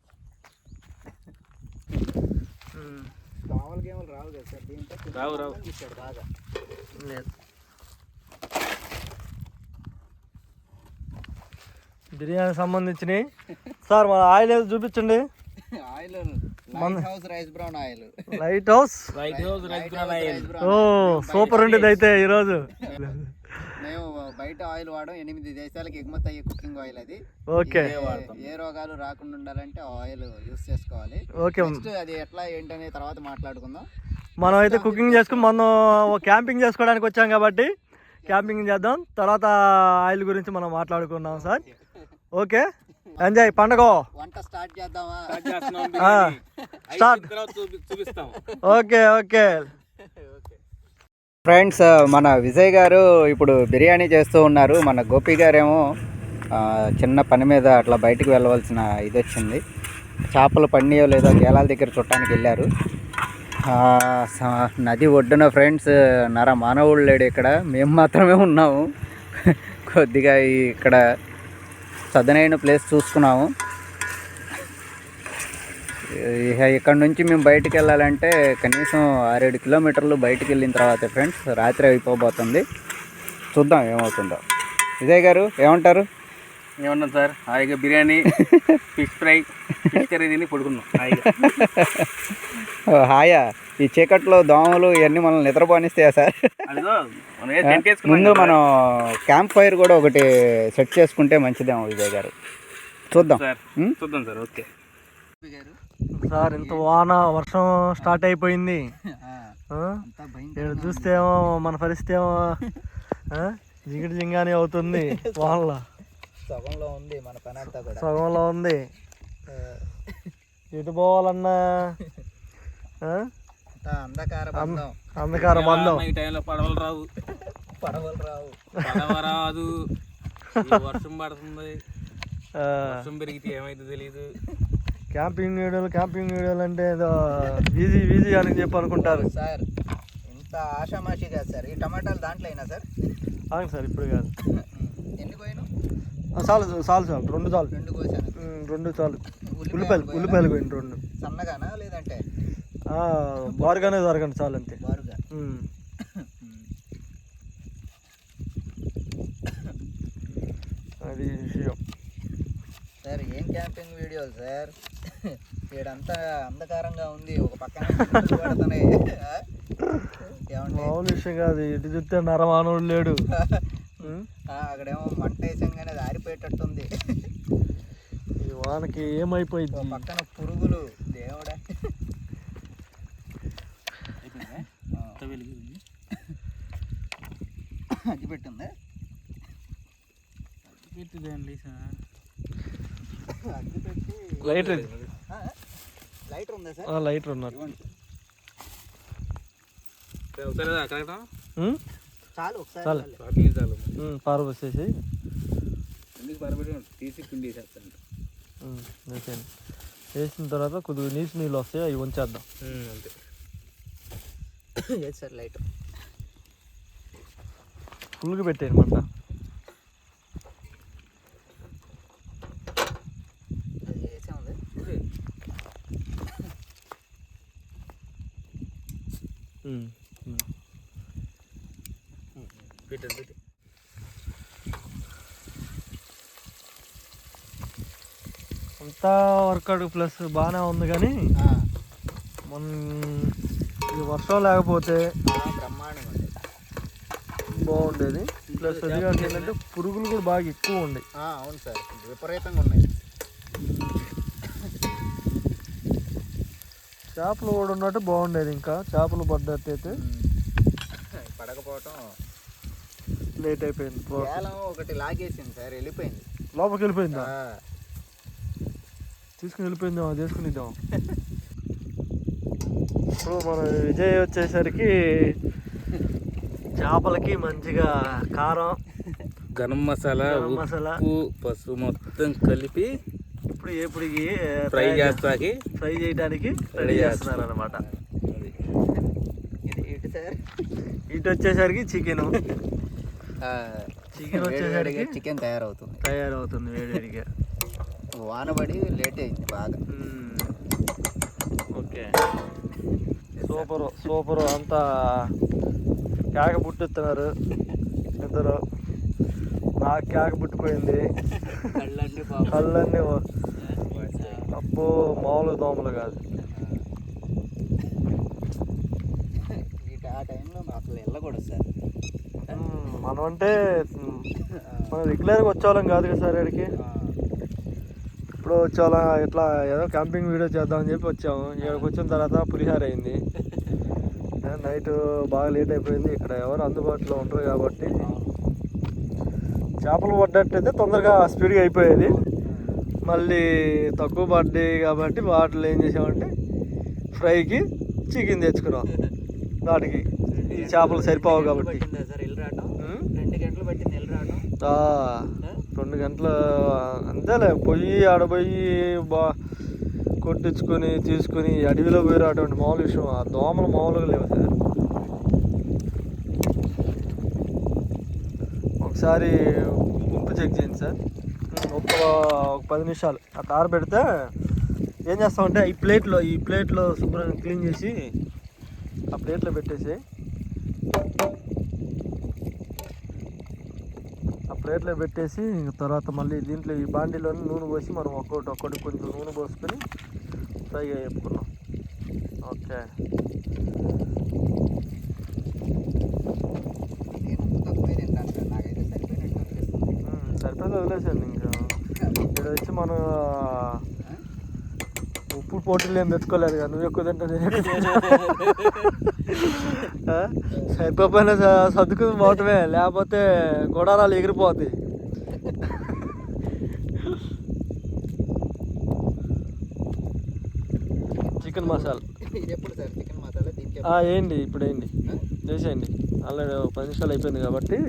గేమలు రావు కదా సార్ దీంట్లో? రావు బాగా లేదు. బిర్యానీ సంబంధించినవి సార్ మన ఆయిల్ ఏదో చూపించండి. Oil light house rice bran oil. Light house rice bran oil. ఓ సూపర్ ఉండేది అయితే ఈరోజు. మేము బయట ఆయిల్ వాడడం 8 దేశాలకు ఎగుమతి అయ్యే కుకింగ్ ఆయిల్ అది. ఓకే. ఏ రోగాలు రాకుండా ఉండాలంటే ఆయిల్ యూస్ చేసుకోవాలి. ఓకే. అది ఎట్లా ఏంటనే తర్వాత మాట్లాడుకుందాం. మనం అయితే కుకింగ్ చేసుకుని మనం క్యాంపింగ్ చేసుకోవడానికి వచ్చాం కాబట్టి క్యాంపింగ్ చేద్దాం. తర్వాత ఆయిల్ గురించి మనం మాట్లాడుకున్నాం సార్. ఓకే, ఎంజాయ్ పండగ. వంట స్టార్ట్ చేద్దామా? స్టార్ట్. చూపిస్తాం. ఓకే ఓకే ఫ్రెండ్స్, మన విజయ్ గారు ఇప్పుడు బిర్యానీ చేస్తూ ఉన్నారు. మన గోపి గారేమో చిన్న పని మీద అట్లా బయటికి వెళ్ళవలసిన ఇది వచ్చింది. చేపలు పన్నీయో లేదో గేలాల దగ్గర చుట్టానికి వెళ్ళారు. నది ఒడ్డున ఫ్రెండ్స్ మానవుడు లేడు ఇక్కడ, మేము మాత్రమే ఉన్నాము. కొద్దిగా ఇక్కడ చదునైన ప్లేస్ చూసుకున్నాము. ఇక్కడ నుంచి మేము బయటికి వెళ్ళాలంటే కనీసం 6-7 కిలోమీటర్లు బయటికి వెళ్ళిన తర్వాత ఫ్రెండ్స్ రాత్రి అయిపోబోతుంది. చూద్దాం ఏమవుతుందో. విజయ్ గారు ఏమంటారు? ఏమన్నా సార్, హాయిగా biryani, fish fry, fish curry తిని పడుకున్నాం హాయిగా. హాయా, ఈ చీకట్లో దోమలు ఇవన్నీ మనం నిద్రపోనిస్తాయా సార్? ముందు మనం క్యాంప్ ఫైర్ కూడా ఒకటి సెట్ చేసుకుంటే మంచిదేమో విజయ్ గారు. చూద్దాం సార్. ఓకే సార్, ఇంత వర్షం స్టార్ట్ అయిపోయింది. చూస్తేమో మన పరిస్థితి ఏమో జింగిడి జింగాని అవుతుంది. వాళ్ళ సగంలో ఉంది మన పని అంతా కూడా. సగంలో ఉంది. ఎటు పోవాలన్నా అంధకార బంధం. ఈ టైంలో పడవలు రావు. పడవ రాదు. వర్షం పడుతుంది. వర్షం పెరిగితే ఏమైతే తెలీదు. క్యాంపింగ్ వీడియోలు అంటే ఏదో ఈజీ అని చెప్పి అనుకుంటారు సార్. ఇంత ఆషామాషి కాదు సార్. ఈ టమాటాలు దాంట్లో అయినా సార్? అవును సార్, ఇప్పుడు కాదు. ఎన్ని పోయినా చాలు 2 చాలు. 2 కోసాను. 2 చాలు. ఉల్లిపాయలు పోయింది 2. సన్నగానా లేదంటే బారుగానే దొరకండి చాలు, అంతే. బారుగా. అది విషయం సార్. ఏం క్యాంపింగ్ వీడియోలు సార్? వీడంతా అంధకారంగా ఉంది. ఒక పక్కన మామూలు విషయం కాదు. ఇటు చూస్తే నరమానవుడు లేడు. అక్కడేమో మంట వేసంగానే అది ఆరిపోయేటట్టుంది. ఈ వానకి ఏమైపోయింది? పక్కన పురుగులు. దేవుడా, అగ్గి పెట్టిందా? లైటర్ ఉందా సార్? లైటర్ ఉన్నారు. చాలు పారబోసేసి తీసి పిండి వేసేస్తాను. వేసిన తర్వాత కొద్దిగా నీళ్ళు వస్తాయి, అవి ఉంచేద్దాం. అంతే సార్. లైటర్ ఫుల్గా పెట్టేయండి మంట. అంతా వర్కౌట్ ప్లస్ బాగానే ఉంది, కానీ మన ఈ వర్షం లేకపోతే బాగుండేది. ప్లస్ అది కాక ఏంటంటే పురుగులు కూడా బాగా ఎక్కువ ఉండే. అవును సార్, విపరీతంగా ఉన్నాయి. చేపలు కూడా ఉన్నట్టు బాగుండేది. ఇంకా చేపలు పడ్డట్టు అయితే పడకపోవటం లేట్ అయిపోయింది. ఒకటి లాగేసింది సార్, వెళ్ళిపోయింది. లోపలికి వెళ్ళిపోయిందా? తీసుకుని వెళ్ళిపోయిందా? తీసుకునిద్దాం. ఇప్పుడు మన విజయ్ వచ్చేసరికి చేపలకి మంచిగా కారం, గరం మసాలా, ఉప్పు, పసుపు మొత్తం కలిపి ఇప్పుడు ఎప్పుడుకి ఫ్రై చేయడానికి రెడీ చేస్తున్నారు అనమాట. ఇటు వచ్చేసరికి చికెన్ వచ్చేసరికి చికెన్ తయారవుతుంది వేడిగా. వానబడి లేట్ అయింది బాగా. ఓకే, సూపరు అంతా కేక పుట్టిస్తున్నారు ఇద్దరు. నాకు కేక పుట్టిపోయింది, కళ్ళన్నీ అబ్బో మామూలు దోమలు కాదు. ఆ టైంలో అసలు వెళ్ళకూడదు సార్. మనం అంటే మనం రెగ్యులర్గా వచ్చేవాళ్ళం కాదు కదా సార్ ఇక్కడికి. ఇప్పుడు వచ్చేవాళ్ళం ఇట్లా ఏదో క్యాంపింగ్ వీడియో చేద్దామని చెప్పి వచ్చాము. ఇక్కడికి వచ్చిన తర్వాత పులిహార అయింది. నైట్ బాగా లేట్ అయిపోయింది. ఇక్కడ ఎవరు అందుబాటులో ఉంటారు కాబట్టి చేపలు పడ్డట్టయితే తొందరగా స్పీడ్గా అయిపోయేది. మళ్ళీ తక్కువ పడ్డాయి కాబట్టి వాటిలో ఏం చేసామంటే ఫ్రైకి చికెన్ తెచ్చుకున్నాం. వాటికి ఈ చేపలు సరిపోవు కాబట్టి 2 గంటలు పట్టింది 2 గంటలు అంతేలే. ఆడపోయి కొట్టించుకొని తీసుకొని అడవిలో పోయి అటువంటి మామూలు విషయం. ఆ దోమలు మామూలుగా లేవు సార్. ఒకసారి ఉప్పు చెక్ చేయండి సార్. ఒక 10 నిమిషాలు అట్లా ఆరబెడితే ఏం చేస్తామంటే ఈ ప్లేట్లో శుభ్రంగా క్లీన్ చేసి ఆ ప్లేట్లో పెట్టేసి తర్వాత మళ్ళీ దీంట్లో ఈ బాండీలోని నూనె పోసి మనం ఒక్కొక్కటి కొంచెం నూనె పోసుకొని ఫ్రైగా వేపుకున్నాం. ఓకే, సరిపోయింది, వదిలేసాను. ఇంకా ఇక్కడ వచ్చి మనం ఉప్పు పోటీలు ఏం తెచ్చుకోలేదు కదా. నువ్వు ఎక్కువ తింటా, నేను సరిపోయినా సర్దుకుని పోవటమే, లేకపోతే గొడారాలు ఎగిరిపోతాయి. చికెన్ మసాలా వేయండి, ఇప్పుడు వేయండి, వేసేయండి. ఆల్రెడీ 10 నిమిషాలు అయిపోయింది కాబట్టి.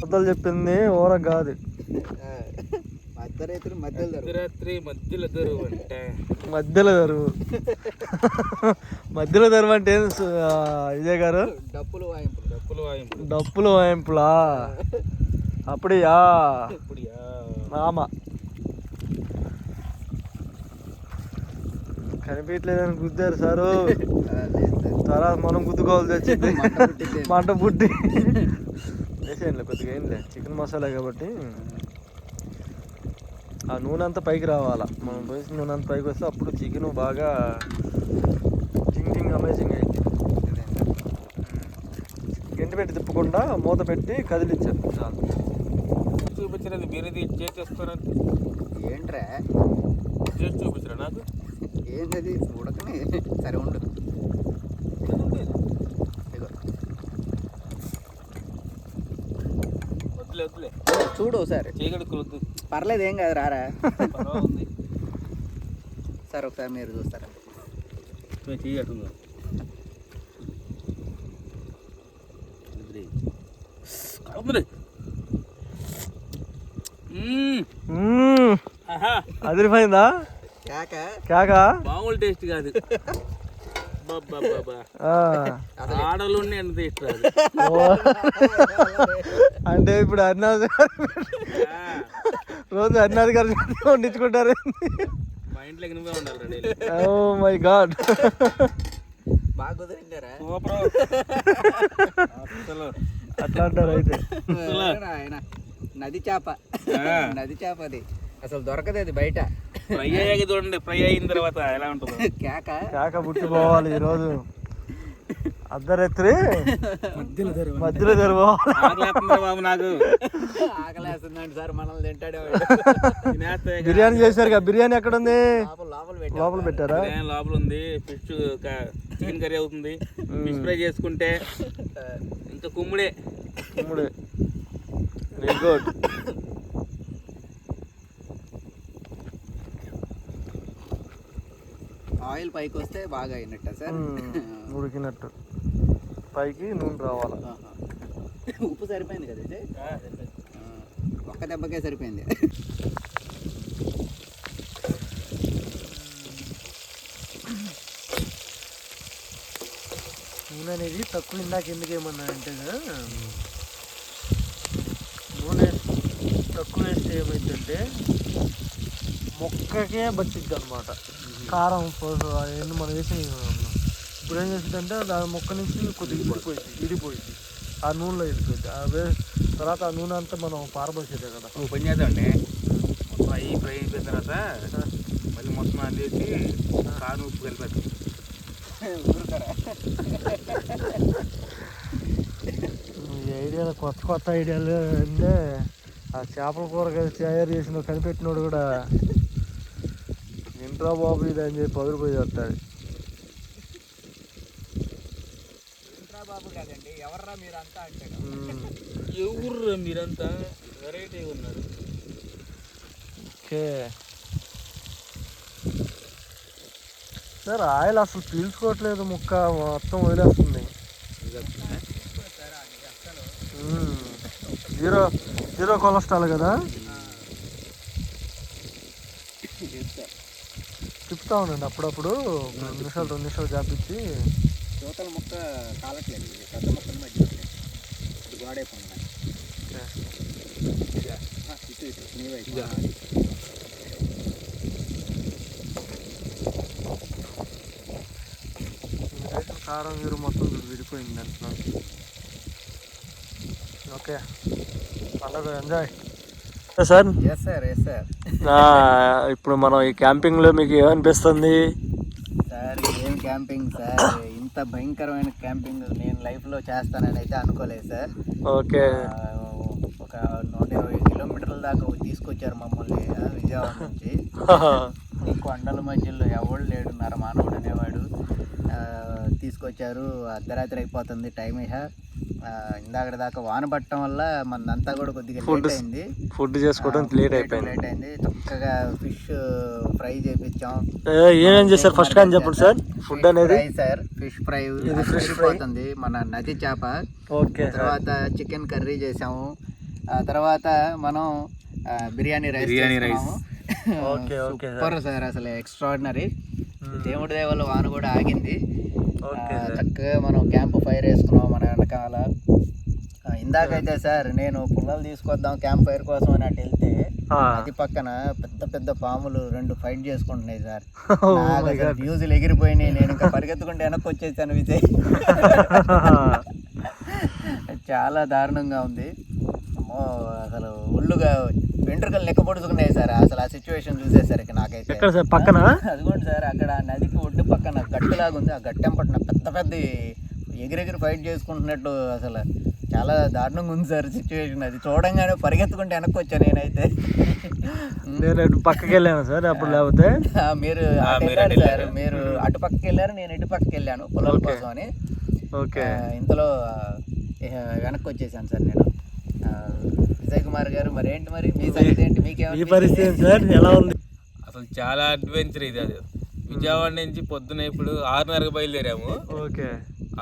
అద్దలు చెప్పింది ఓర కాదు, మధ్యలో దరువు. మధ్యలో దరువు అంటే విజయ్ గారు డప్పులు వాయింపులా? అప్పుడియా మామ కనిపించలేదని గుద్దారు సారు. తర్వాత మనం గుద్దుకోవాల్సి వచ్చింది. మంట పుట్టి వేసేయండి కొద్దిగా. ఏంలే, చికెన్ మసాలా కాబట్టి ఆ నూనె అంతా పైకి రావాలా. మనం పోసిన నూనె అంతా పైకి వస్తే అప్పుడు చికెన్ బాగా జింగ్ అమేజింగ్ అయింది. గంటి పెట్టి తిప్పకుండా మూత పెట్టి కదిలించారు చాలు. చూపించలేదు మీరు చేసేస్తారా? ఏంట్రా చేసి చూపించరా నాకు? ఏంటది ఉడకని సరే ఉండదు. వద్దులే చూడు ఒకసారి. చీకటి కులద్దు, పర్లేదు, ఏం కాదు, రారా. ఉంది సార్ ఒకసారి మీరు చూస్తారా? చీకటి అదిరిపోయిందా? కేక మామూలు టేస్ట్ కాదు. ఆడలు ఎంత టేస్ట్ రాదు. అంటే ఇప్పుడు అన్నాథ్ రోజు అన్నాథ్ గారు వండించుకుంటారు. మా ఇంట్లో ఎనిమిది ఉండాలి. ఓ మై గాడ్, బాగా కుదిరింటారా? అట్లా అంటారు అయితే. నది చేప అది అసలు దొరకదు, అది బయట. ఫ్రై అయ్యాక చూడండి, ఫ్రై అయిన తర్వాత ఎలా ఉంటుందో. కేక పుట్టిపోవాలి ఈరోజు. అర్ధరాత్రి మధ్యలో బాబు. నాకు ఆకలేస్తుందండి సార్, మనల్ని తింటాడే. బిర్యానీ చేశారు కదా, బిర్యానీ ఎక్కడ ఉంది? లోపల పెట్టారా? లోపల ఉంది. ఫిష్ చికెన్ కర్రీ అవుతుంది. ఫిష్ ఫ్రై చేసుకుంటే ఇంకా కుమ్ముడే. Very good. ఆయిల్ పైకి వస్తే బాగా అయినట్ట సార్. ఉడికినట్టు పైకి నూనె రావాలి. ఉప్పు సరిపోయింది కదా ఇది? ఒక్క దెబ్బకే సరిపోయింది. నూనె అనేది తక్కువ ఇందాక ఎందుకు ఏమన్నా అంటే నూనె తక్కువ వేస్తే ఏమైందంటే మొక్కకే బట్టిద్ది అనమాట. కారం అవన్నీ మనం వేసి ఇప్పుడు ఏం చేసిందంటే దాని మొక్క నుంచి కొద్దిగా విడిపోయింది ఆ నూనెలో వెళ్ళిపోయింది. అవే తర్వాత ఆ నూనె అంతా మనం పారబోసేదే కదా. పని చేద్దామండి, మొత్తం అవి ఫ్రై అయిపోయిన తర్వాత మళ్ళీ మొత్తం అందేసి కారం ఉప్పు కలిపేద్దాం. ఈ ఐడియాలు కొత్త ఐడియాలు అంటే ఆ చేపల కూర తయారు చేసిన కనిపెట్టినోడు కూడా ఇంట్రా బాబు ఇది అని చెప్పి పదిరిపోయి వస్తాడు. బాబు కాదండి, ఎవర్రా మీరంతా అంటాడు. ఎవరు మీరంతా వెరైటీ ఉన్నారు. ఓకే సార్, ఆయిల్ అసలు పీల్చుకోవట్లేదు, ముక్క మొత్తం వదిలేస్తుంది. జీరో కొలెస్ట్రాల్ కదా. తిప్పుతా ఉండండి అప్పుడప్పుడు, 2 నిమిషాలు జాపించి. యువతల ముక్క కాలట్లేదు, పెద్ద ముక్కలు మధ్య గోడైపోయింది. ఇటు నీ వైపు కారం వీరు మొత్తం విడిపోయింది అంటున్నాను. ఓకే, పండుగ enjoy sir. Yes sir, yes sir. ఇప్పుడు మనం ఈ క్యాంపింగ్లో మీకు ఏమనిపిస్తుంది సార్? ఏం క్యాంపింగ్ సార్, ఇంత భయంకరమైన క్యాంపింగ్ నేను లైఫ్లో చేస్తానని అయితే అనుకోలేదు సార్. ఓకే, ఒక 120 కిలోమీటర్ల దాకా తీసుకొచ్చారు మమ్మల్ని విజయవాడ నుంచి. ఈ కొండల మధ్యలో ఎవడు లేడు, నరమానవుడు అనేవాడు. తీసుకొచ్చారు, అర్ధరాత్రి అయిపోతుంది టైం. ఇందాక దాకా వాన పట్టడం వల్ల మనంతా కూడా కొద్దిగా లేట్ అయింది. ఫుడ్ చేసుకోవడం లేట్ అయింది. చక్కగా ఫిష్ ఫ్రై చేపించాం. ఏమేం చేశారు ఫస్ట్ కానీ చెప్పండి సార్. ఫుడ్ అనేది సార్ ఫిష్ ఫ్రై అయిపోతుంది, మన నది చేప. ఓకే, తర్వాత చికెన్ కర్రీ చేసాము. ఆ తర్వాత మనం బిర్యానీ రైస్. సూపర్ సార్, అసలు ఎక్స్ట్రాడినరీ. దేవుడి దయ వల్ల వాన కూడా ఆగింది. చక్కగా మనం క్యాంప్ ఫైర్ వేసుకున్నాం మన వెనకాల. ఇందాకైతే సార్ నేను పుల్లలు తీసుకొద్దాం క్యాంప్ ఫైర్ కోసం అని అటు వెళ్తే అది పక్కన పెద్ద పెద్ద పాములు 2 ఫైట్ చేసుకుంటున్నాయి సార్. ఫ్యూజులు ఎగిరిపోయినాయి. నేను ఇంకా పరిగెత్తుకుంటే వెనక్కి వచ్చేసాను విజయ్. చాలా దారుణంగా ఉంది. అమ్మో, అసలు ఒళ్ళుగా వెంట్రుకలు లెక్క పొడుచుకున్నాయి సార్. అసలు ఆ సిచ్యువేషన్ చూసేసరికి నాకైతే పక్కన అదిగోండి సార్, అక్కడ నదికి ఒడ్డు పక్కన గట్టులాగా ఉంది. ఆ గట్టెంపట్న పెద్ద పెద్ద ఎగిరెగిరి ఫైట్ చేసుకుంటున్నట్టు అసలు చాలా దారుణంగా ఉంది సార్ సిచ్యువేషన్. అది చూడంగానే పరిగెత్తుకుంటే వెనక్కి వచ్చాను నేనైతే. నేను పక్కకి వెళ్ళాను సార్ అప్పుడు. లేకపోతే మీరు వెళ్ళారు సార్, మీరు అటు పక్కకి వెళ్ళారు, నేను ఇటు పక్కకి వెళ్ళాను పొలాల కోసం అని. ఓకే, ఇంతలో వెనక్కి వచ్చేసాను సార్ నేను. విజయ్ కుమార్ గారు, మరేంటి మరి మీ సంగతి ఏంటి? మీకేమి పరిస్థితి సార్, ఎలా ఉంది? అసలు చాలా అడ్వెంచర్ ఇది. అది విజయవాడ నుంచి పొద్దున ఇప్పుడు 6:30కి బయలుదేరాము. ఓకే,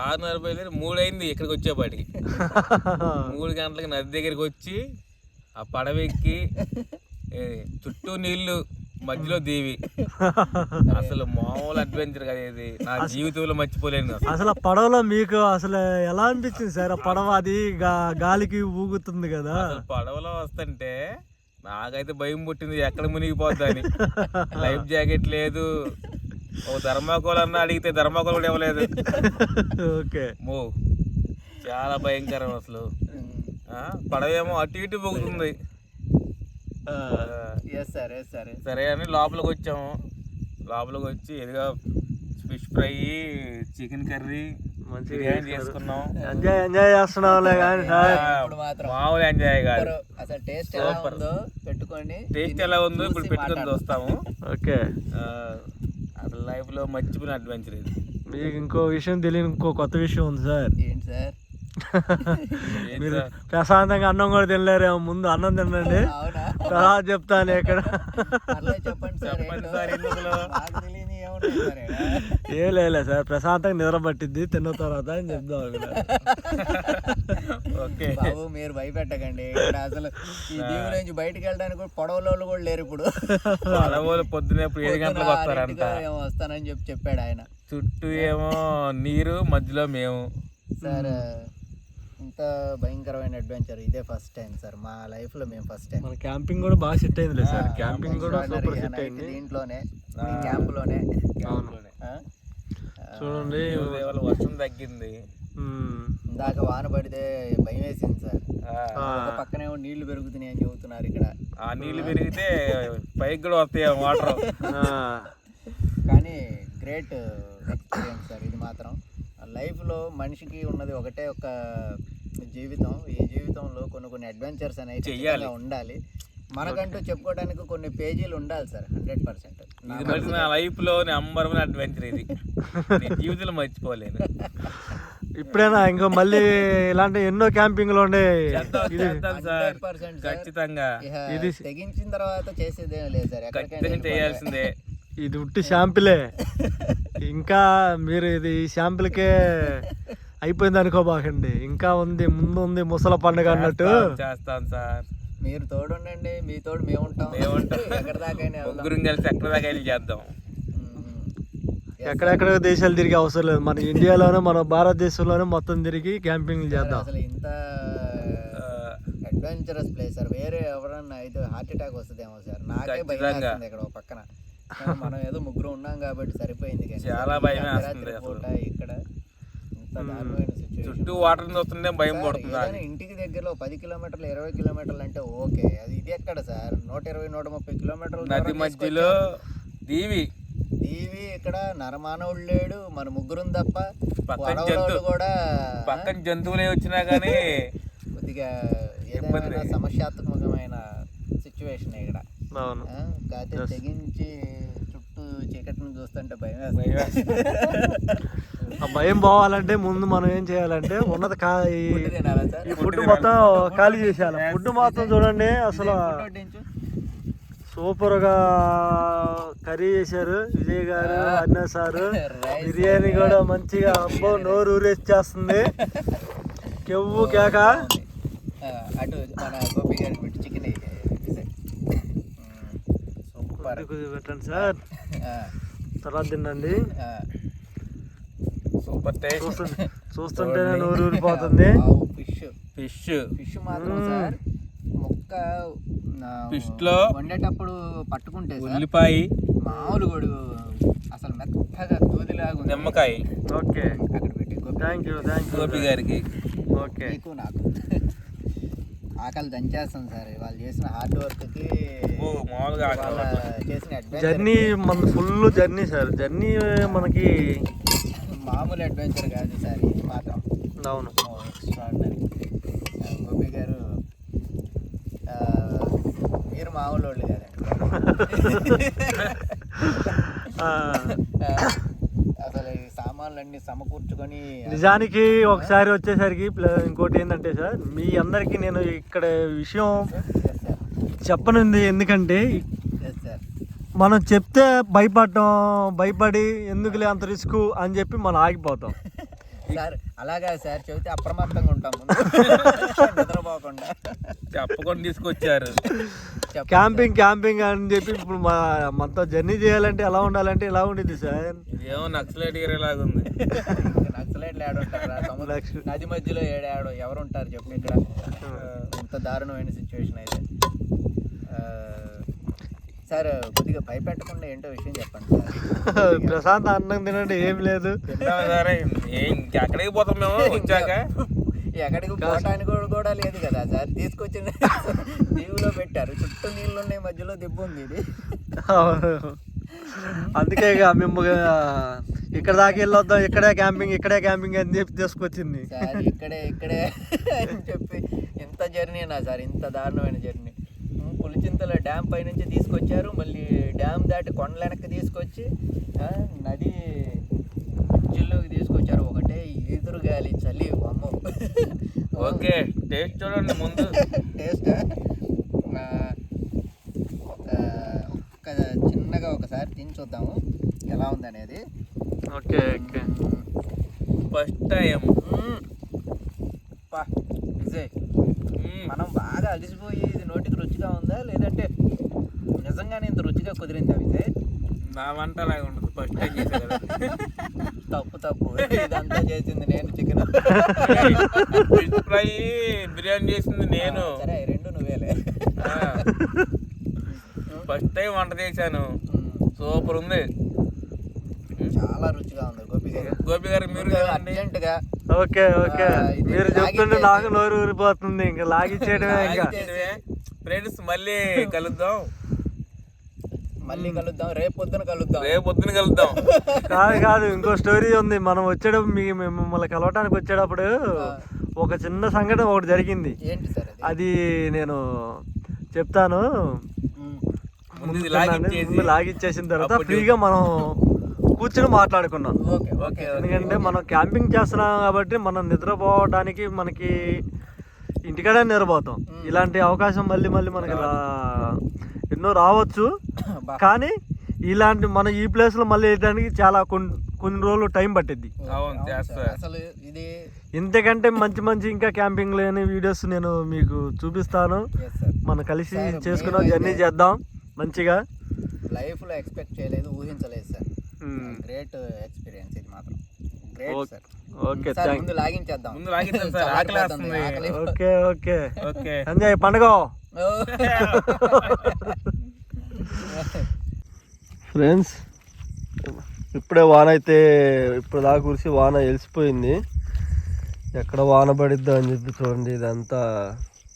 6:30 బయలుదేరి 3 అయింది ఇక్కడికి వచ్చేపాటికి. 3 గంటలకు నది దగ్గరికి వచ్చి ఆ పడవెక్కి చుట్టూ నీళ్లు మధ్యలో దీవి. అసలు మామూలు అడ్వెంచర్ కదా ఇది, నా జీవితంలో మర్చిపోలేను. అసలు పడవలో మీకు అసలు ఎలా అనిపించింది సార్? ఆ పడవ అది గాలికి ఊగుతుంది కదా, పడవలో వస్తుంటే నాకైతే భయం పుట్టింది, ఎక్కడ మునిగిపోద్దని. లైఫ్ జాకెట్ లేదు, ఓ ధర్మాకోల్ అన్న అడిగితే ధర్మాకోల్ కూడా ఇవ్వలేదు. ఓకే, చాలా భయంకరం అసలు. పడవేమో అటు ఇటు పోగుతుంది. సరే అని లోపలికి వచ్చాము. లోపలికి వచ్చి ఎదుగా fish fry, chicken curry, biryani చేసుకున్నాం. ఎంజాయ్ చేస్తున్నాంలే కానీ మామూలు ఎంజాయ్ కాదు. అసలు టేస్ట్ ఎలా ఉందో పెట్టుకోండి. టేస్ట్ ఎలా ఉందో ఇప్పుడు పెట్టుకొని చూస్తాము. ఓకే, అసలు లైఫ్ లో మర్చిపోయిన అడ్వెంచర్ ఇది. మీకు ఇంకో విషయం తెలియని ఇంకో కొత్త విషయం ఉంది సార్. ఏంటి సార్? మీరు ప్రశాంతంగా అన్నం కూడా తినలేరేమో. ముందు అన్నం తినండి, తర్వాత చెప్తాను ఎక్కడ. చెప్పండి సార్. ఉన్నాయి సార్ ఈడ. ఏం లేదు సార్, ప్రశాంతంగా నిద్ర పట్టిద్ది తిన్న తర్వాత అని చెప్దాం అనుకున్నాను. ఓకే బాబు మీరు భయపెట్టకండి, ఇక్కడ అసలు ఈ దీవుల నుంచి బయటికి వెళ్ళడానికి కూడా పొడవలోళ్ళు కూడా లేరు ఇప్పుడు. పడవలు పొద్దున 7 గంటలకు వస్తారంట. ఏమో వస్తానని చెప్పాడు ఆయన. చుట్టూ ఏమో నీరు, మధ్యలో మేము. సార్ ఇంత భయంకరమైన అడ్వెంచర్ ఇదే ఫస్ట్ టైం సార్ మా లైఫ్ లో. మేము ఫస్ట్ టైం మన క్యాంపింగ్ కూడా బాగా సెట్ అయింది సార్. క్యాంపింగ్ కూడా సూపర్ సెట్ అయింది దీంట్లోనే, క్యాంప్ లోనే. చూడండి వర్షం తగ్గింది. ఇందాక వాన పడితే భయం వేసింది సార్. ఒక పక్కనే నీళ్లు పెరుగుతున్నాయి అని చెబుతున్నారు ఇక్కడ. ఆ నీళ్లు పెరిగితే పైకి కూడా వస్తాయి వాటర్. కానీ గ్రేట్ ఎక్స్పీరియన్స్ సార్ ఇది మాత్రం. లైఫ్లో మనిషికి ఉన్నది ఒకటే ఒక జీవితం. ఈ జీవితంలో కొన్ని అడ్వెంచర్స్ అనేవి ఉండాలి. మనకంటూ చెప్పుకోవడానికి కొన్ని పేజీలు ఉండాలి సార్. 100%. ఇది నా లైఫ్ లో నెంబర్ 1 అడ్వెంచర్ ఇది. జీవితంలో మర్చిపోలేను. ఇప్పుడైనా ఇంకా మళ్ళీ ఇలాంటి ఎన్నో క్యాంపింగ్ లో ఉండే ఖచ్చితంగా ఇది తెగించిన తర్వాత చేసేదేం లేదు సార్. ఎక్కడికైనా చేయాల్సిందే. ఇది ఉట్టి శాంపిలే. ఇంకా మీరు ఇది శాంపిల్కే అయిపోయింది అనుకోబాకండి, ఇంకా ఉంది, ముందు ఉంది ముసల పండుగ అన్నట్టు. చేస్తాం సార్, మీరు తోడుండండి, మీ తోడు మేము ఉంటాం. ఎక్కడి దాకా ముగ్గురం కలిసి ఎక్కడి దాకా చేద్దాం. ఎక్కడెక్కడ దేశాలు తిరిగి అవసరం లేదు, మన ఇండియాలోనే మన భారతదేశంలోనే మొత్తం తిరిగి క్యాంపింగ్ చేద్దాం. అసలు ఇంత అడ్వెంచరస్ ప్లేస్ సార్. వేరే ఎవరన్నా అయితే హార్ట్ అటాక్ వస్తుందేమో సార్. నాకే భయం వేస్తుంది ఇక్కడ ఒక పక్కన. మనం ఏదో ముగ్గురు ఉన్నాం కాబట్టి సరిపోయింది. చాలా భయం వేస్తుంది ఇక్కడ. ఇంత దారుణమైన చుట్టూ వాటర్ చూస్తుంటే భయం పడుతుంది. ఇంటికి దగ్గరలో 10 కిలోమీటర్లు 20 కిలోమీటర్లు అంటే ఓకే. అది ఇది ఎక్కడ సార్? 120-130 కిలోమీటర్లు నది మధ్యలో దీవి. ఇక్కడ నరమానవుడు లేడు, మన ముగ్గురం తప్ప. కూడా పక్కన జంతువులే వచ్చినా కానీ కొద్దిగా ఏదైనా సమస్యాత్మకమైన సిచ్యువేషన్ ఇక్కడ. కాకపోతే తెగించి చుట్టూ చీకటిని చూస్తుంటే భయం వేస్తుంది. ఆ భయం పోవాలంటే ముందు మనం ఏం చేయాలంటే ఉన్నది ఈ ఫుడ్ మొత్తం ఖాళీ చేసేయాలి. ఫుడ్ మాత్రం చూడండి అసలు సూపర్ గా కర్రీ చేశారు విజయ్ గారు, అన్న సారు. బిర్యానీ కూడా మంచిగా అబ్బో నోరు ఊరేసి చేస్తుంది. కెవ్వు కేక. అటు మన గోపి గారికి పెట్టి చికెన్ సూపర్ పెట్టండి సార్, తర్వాత తినండి. Super taste. చూస్తుంటేనే నోరు ఊరిపోతుంది. ఫిష్ మాత్రం సార్ ముక్క ఫిష్ లో వండేటప్పుడు పట్టుకుంటే ఉల్లిపాయ మామూలు కూడా అసలు మెత్తగా దూదిలాగా నిమ్మకాయ. ఓకే అక్కడ పెట్టి థ్యాంక్ యూ గోపి గారికి. ఓకే నీకు నాకు ఆకలి దంచేస్తాం సార్. వాళ్ళు చేసిన హార్డ్ వర్క్ కి మామూలుగా చేసిన జర్నీ మన ఫుల్ జర్నీ సార్. జర్నీ మనకి మామూలు అడ్వెంచర్ కాదు సార్ ఇది మాత్రం. అవును, ఎక్స్ట్రాడినరీ. గోపి గారు మీరు మామూలు వాళ్ళు కాదండి. అసలు ఈ సామాన్లన్నీ సమకూర్చుకొని నిజానికి ఒకసారి వచ్చేసరికి ఇంకోటి ఏంటంటే సార్, మీ అందరికీ నేను ఇక్కడ విషయం చెప్పనుంది. ఎందుకంటే మనం చెప్తే భయపడి ఎందుకులే అంత రిస్క్ అని చెప్పి మనం ఆగిపోతాం సార్. అలాగా సార్ చెబితే అప్రమత్తంగా ఉంటాం, నిద్రపోకుండా. చెప్పకుండా తీసుకొచ్చారు క్యాంపింగ్ అని చెప్పి. ఇప్పుడు మనతో జర్నీ చేయాలంటే ఎలా ఉండాలంటే ఎలా ఉండేది సార్? ఏమో నక్సలైట్ ఏరియా లాగా ఉంది. నక్సలైట్లు ఏడుంటారా? నది మధ్యలో ఎవరు ఉంటారు చెప్పు ఇక్కడ? ఇంత దారుణమైన సిచ్యువేషన్ అయితే సార్. కొద్దిగా భయపెట్టకుండా ఏంటో విషయం చెప్పండి సార్. ప్రశాంత్ అన్నం తినండి, ఏం లేదు. ఎక్కడికి పోతాం మేము వచ్చాక? ఎక్కడికి పోవటానికి కూడా లేదు కదా సార్. తీసుకొచ్చిన దీవులో పెట్టారు, చుట్టూ నీళ్ళు ఉన్నాయి, మధ్యలో దిబ్బ ఉంది. ఇది అందుకే మేము ఇక్కడ దాకా వెళ్ళొద్దాం, ఇక్కడే క్యాంపింగ్ అని చెప్పి తీసుకొచ్చింది సార్. ఇక్కడే అని చెప్పి ఇంత జర్నీనా సార్? ఇంత దారుణమైన జర్నీ. పులిచింతల డ్యామ్ పై నుంచి తీసుకొచ్చారు, మళ్ళీ డ్యామ్ దాటి కొండల వెనక్కి తీసుకొచ్చి నది మధ్యలోకి తీసుకొచ్చారు. ఒకటే ఈదురు గాలి, చలి, అమ్మో. ఓకే టేస్ట్ చూడండి ముందు. టేస్ట్ చిన్నగా ఒకసారి తిని చూద్దాము ఎలా ఉంది అనేది. Okay okay. First time Vijay, మనం బాగా అలిసిపోయి ఇది నోటికి రుచిగా ఉందా లేదంటే నిజంగానే ఇంత రుచిగా కుదిరిందా విజయ్? నా వంట లాగా ఉండదు, ఫస్ట్ టైం చేసా కదా. తప్పు ఇదంతా చేసింది నేను, చికెన్ ఫిష్ ఫ్రై బిర్యానీ చేసింది నేను. సరే రెండు నువ్వేలే. ఫస్ట్ టైం వంట చేశాను, సూపర్ ఉంది, చాలా రుచిగా ఉంది. గోపి గారు మీరు అర్జెంటుగా ఓకే ఓకే. మీరు చెప్తుంటే నాకు నోరు ఊరిపోతుంది, ఇంకా లాగిచ్చేయడమే. ఇంకా ఫ్రెండ్స్ మళ్ళీ కలుద్దాం, రేపు పొద్దున కలుద్దాం. కాదు ఇంకో స్టోరీ ఉంది. మనం వచ్చేటప్పుడు మిమ్మల్ని కలవటానికి వచ్చేటప్పుడు ఒక చిన్న సంఘటన ఒకటి జరిగింది. ఏంటి సార్ అది నేను చెప్తాను. లాగిచ్చేసిన తర్వాత ఫ్రీగా మనం కూర్చొని మాట్లాడుకున్నాం. ఎందుకంటే మనం క్యాంపింగ్ చేస్తున్నాం కాబట్టి మనం నిద్రపోవడానికి మనకి ఇంటికాడే నిద్రపోతాం. ఇలాంటి అవకాశం మళ్ళీ మనకి ఎన్నో రావచ్చు, కానీ ఇలాంటి మనం ఈ ప్లేస్లో మళ్ళీ వెళ్ళడానికి చాలా కొన్ని రోజులు టైం పట్టిద్ది. ఇంతకంటే మంచి ఇంకా క్యాంపింగ్ లేని వీడియోస్ నేను మీకు చూపిస్తాను. మనం కలిసి చేసుకున్నాం, జర్నీ చేద్దాం మంచిగా. లైఫ్లో ఎక్స్పెక్ట్ చేయలేదు, ఊహించలేదు సార్. గ్రేట్ ఎక్స్పీరియన్స్ ఇది మాత్రం. Great sir. ఓకే, ముందు లాగించేద్దాం. Okay okay okay. ఎంజాయ్ పండుగ. ఫ్రెండ్స్, ఇప్పుడే వాన అయితే ఇప్పుడు దాకా కురిసి వాన వెలిసిపోయింది. ఎక్కడ వాన పడిద్దా అని చెప్పి చూడండి, ఇదంతా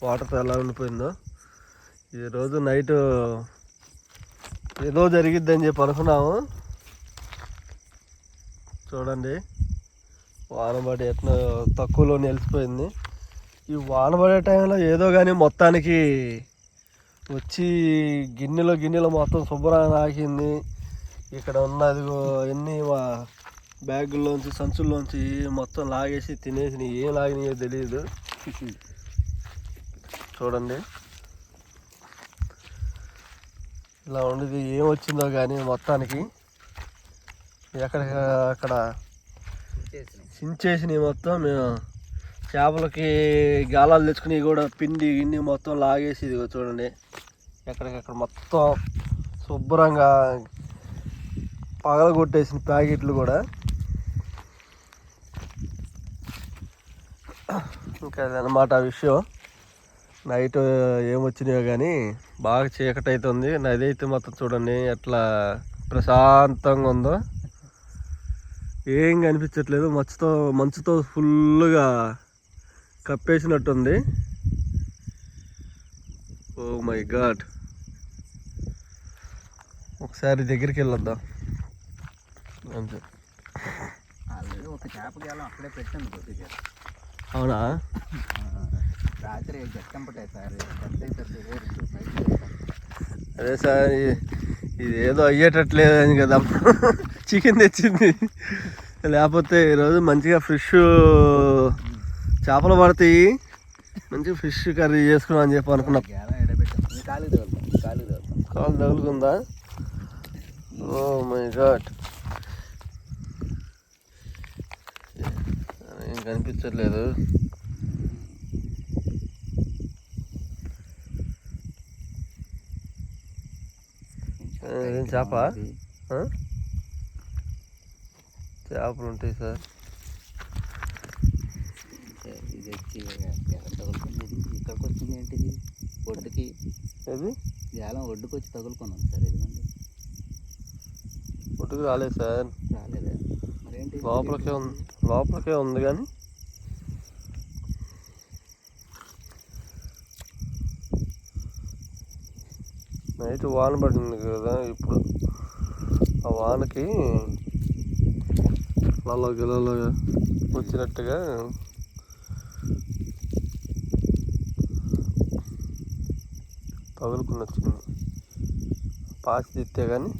వాటర్తో ఎలా ఉండిపోయిందో. ఈరోజు నైట్ ఏదో జరిగిద్దని చెప్పి అనుకున్నాము. చూడండి వాన పడి ఎట్లా తక్కువలో నిలిచిపోయింది. ఈ వాన పడే టైంలో ఏదో కానీ మొత్తానికి వచ్చి గిన్నెలో మొత్తం శుభ్రంగా నాకింది. ఇక్కడ ఉన్నది ఎన్ని బ్యాగుల్లోంచి సంచుల్లోంచి మొత్తం లాగేసి తినేసి ఏం లాగినాయో తెలియదు. చూడండి ఇలా ఉండేది, ఏం వచ్చిందో కానీ మొత్తానికి అక్కడ చించేసినవి మొత్తం. మేము చేపలకి గాలాలు తెచ్చుకుని కూడా పిండి గిన్నె మొత్తం లాగేసి ఇదిగో చూడండి ఎక్కడికక్కడ మొత్తం శుభ్రంగా పగలగొట్టేసిన ప్యాకెట్లు కూడా. ఇంకా అదనమాట ఆ విషయం. నైట్ ఏమొచ్చినాయో కానీ బాగా చీకటి అవుతుంది. నది అయితే మొత్తం చూడండి ఎట్లా ప్రశాంతంగా ఉందో, ఏం కనిపించట్లేదు. మంచుతో ఫుల్గా కప్పేసినట్టుంది. ఓ మై గాడ్, ఒకసారి దగ్గరికి వెళ్ళొద్దాం అంతే. ఒక చేప గేలం అక్కడే పెట్టాను కొద్దిగా. అవునా? రాత్రి గట్టంపటాయి సార్. అదే సార్, ఇది ఏదో అయ్యేటట్లేదు అని కదా చికెన్ తెచ్చింది. లేకపోతే ఈరోజు మంచిగా ఫ్రెష్ చేపలు పడతాయి, మంచిగా ఫిష్ కర్రీ చేసుకున్నాం అని చెప్పి అనుకున్నా. కాలు తగులుకుందా? ఓ మై గాడ్, ఏం కనిపించట్లేదు. ఏం చేప? చేపలు ఉంటాయి సార్. ఇది వచ్చి ఇక్కడికి వచ్చింది ఏంటిది? ఒడ్డుకి ఏది జాలం ఒడ్డుకి వచ్చి తగులుకున్నాను సార్. ఇదిగోండి, ఒడ్డుకు రాలేదు సార్. రాలేదా? మరేంటి లోపలికే ఉంది కానీ నైట్ వాన పడింది కదా, ఇప్పుడు ఆ వానకి గిలలో వచ్చినట్టుగా తగులుకుని వచ్చింది. పాచి తిత్తే కానీ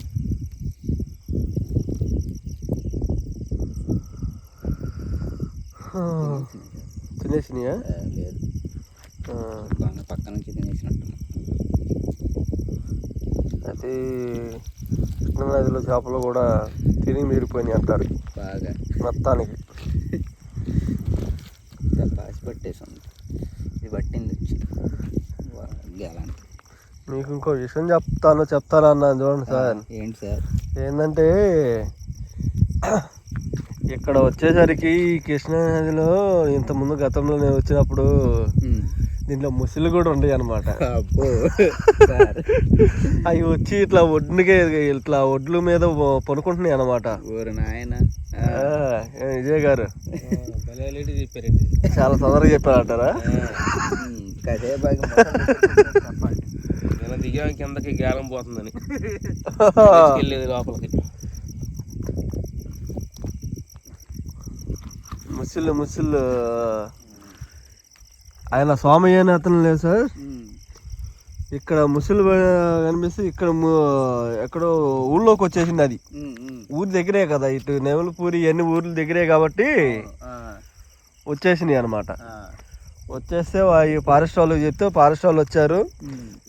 తినేసినాయా? లేదు, పక్క నుంచి తినేసినట్టు. అయితే కృష్ణా నదిలో చేపలు కూడా తిని మీరిపోయినాయి అంటారు బాగా మొత్తానికి. పాసి పట్టేసాం, ఇది పట్టింది వచ్చి గేలానికి. మీకు ఇంకో విషయం చెప్తాను అన్నాను చూడండి సార్. ఏంటి సార్? ఏంటంటే ఇక్కడ వచ్చేసరికి కృష్ణా నదిలో ఇంతకుముందు గతంలో నేను వచ్చినప్పుడు దీంట్లో ముసలి కూడా ఉండేవి అనమాట. అవి వచ్చి ఇట్లా ఒడ్డుకే ఇట్లా ఒడ్ల మీద పనుకుంటున్నాయి అనమాట. విజయ్ గారు చెప్పారండి, చాలా తొందరగా చెప్పారంటారా? నేను దిగా కిందకి గేలం పోతుందని వెళ్ళేది లోపలికి. ముసిళ్ళు ఆయన స్వామయ్య అని అతను లేదు సార్. ఇక్కడ ముసలి కనిపిస్తే ఇక్కడ ఎక్కడో ఊళ్ళోకి వచ్చేసింది. అది ఊరి దగ్గరే కదా, ఇటు నెవలపూరి అన్ని ఊర్ల దగ్గరే కాబట్టి వచ్చేసినాయి అనమాట. వచ్చేస్తే ఈ ఫారెస్ట్ వాళ్ళకి చెప్తే ఫారెస్ట్ వాళ్ళు వచ్చారు.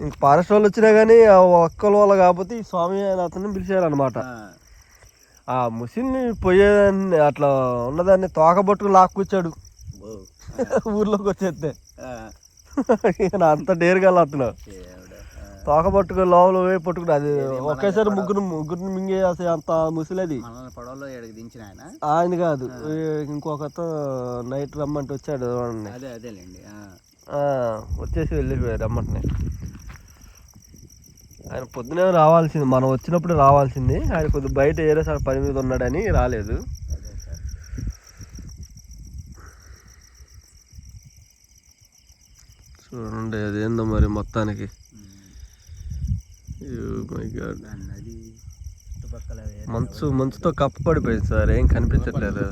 ఇంక ఫారెస్ట్ వాళ్ళు వచ్చినా కానీ ఒక్కల వాళ్ళు కాకపోతే ఈ స్వామి అని అతన్ని పిలిచారు అనమాట. ఆ ముసిల్ని పోయేదాన్ని అట్లా ఉన్నదాన్ని తోకబట్టుకు లాక్కొచ్చాడు ఊర్లోకి వచ్చేస్తే. అంత డేరుగా అతను తోకబట్టుకుని లోపల పోయి పట్టుకుని అది ఒకేసారి ముగ్గురిని మింగేసే అంత ముసిలేది. ఆయన కాదు, ఇంకొక నైట్ రమ్మంటే వచ్చాడు చూడండి. వచ్చేసి వెళ్ళిపోయారు రమ్మంటే. ఆయన పొద్దునే రావాల్సింది, మనం వచ్చినప్పుడు రావాల్సింది. ఆయన కొద్దిగా బయట ఏరే సార్ పని మీద ఉన్నాడని రాలేదు. చూడండి అదేందో మరి మొత్తానికి. మంచుతో కప్పబడిపోయింది సార్, ఏం కనిపించట్లేదు.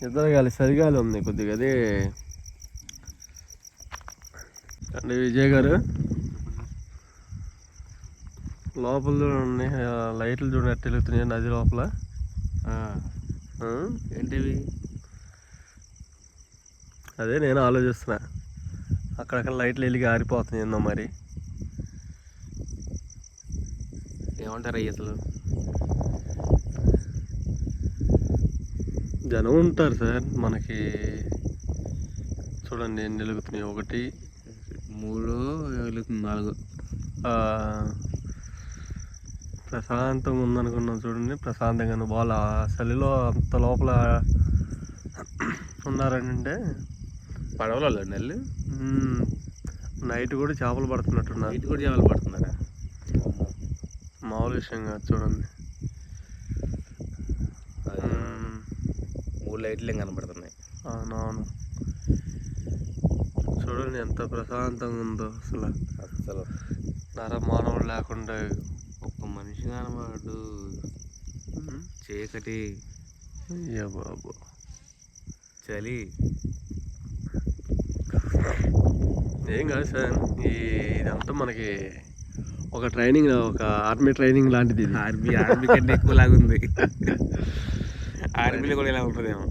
ఎదురుగాలి చలిగాలి ఉంది కొద్దిగా. అదే అంటే విజయ్ గారు లోపల చూడండి, లైట్లు చూడండి వెలుగుతున్నాయి నది లోపల. ఏంటివి? అదే నేను ఆలోచిస్తున్నా, అక్కడక్కడ లైట్లు వెలిగి ఆరిపోతున్నాయి ఏందో మరి. ఏమంటారు అయ్యి అసలు? జనం ఉంటారు సార్ మనకి. చూడండి ఎన్ని వెలుగుతున్నాయి, 1 3 వెలుగుతుంది, 4. ప్రశాంతంగా ఉందనుకున్నాం చూడండి, ప్రశాంతంగా వాళ్ళ చలిలో అంత లోపల ఉన్నారంటే. పడవలో నెల్లు నైట్ కూడా చేపలు పడుతున్నట్టున్నారు. నైట్ కూడా చేపలు పడుతున్నారా? మామూలు విషయం కాదు చూడండి. 3 లైట్లు ఏం కనబడుతున్నాయి. అవునవును, చూడండి ఎంత ప్రశాంతంగా ఉందో అసలు. మానవుడు లేకుండా ఒక్క మనిషి కనబడు, చీకటి, అయ్యా బాబు, చలి. ఏం కాదు సార్, ఇదంతా మనకి ఒక ట్రైనింగ్, ఒక ఆర్మీ ట్రైనింగ్ లాంటిది. ఆర్మీ కంటే ఎక్కువ లాగా ఉంది. ఆర్మీలో కూడా ఇలా ఉంటుందేమో.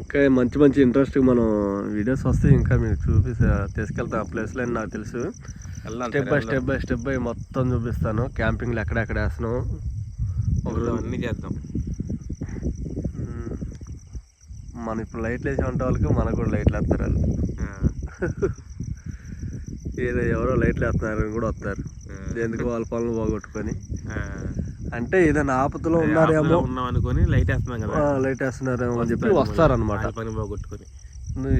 ఇంకా మంచి ఇంట్రెస్ట్ మనం వీడియోస్ వస్తే ఇంకా మీకు తీసుకెళ్తాను ఆ ప్లేస్లో అని నాకు తెలుసు. స్టెప్ బై మొత్తం చూపిస్తాను. క్యాంపింగ్లు ఎక్కడెక్కడ వేస్తున్నాం అన్నీ చేద్దాం. మనం ఇప్పుడు లైట్లు వేసే ఉంటే వాళ్ళకి మనకు కూడా లైట్లు వేస్తారు వాళ్ళు. ఏదో ఎవరో లైట్లు వేస్తున్నారని కూడా వస్తారు, ఎందుకు వాళ్ళ పనులు పోగొట్టుకొని. అంటే ఏదైనా ఆపదలో ఉన్నారేమో అనుకొని లైట్ వేస్తున్నాం కదా, లైట్ వేస్తున్నారేమో అని చెప్పి వస్తారనమాట. పని పోగొట్టుకొని.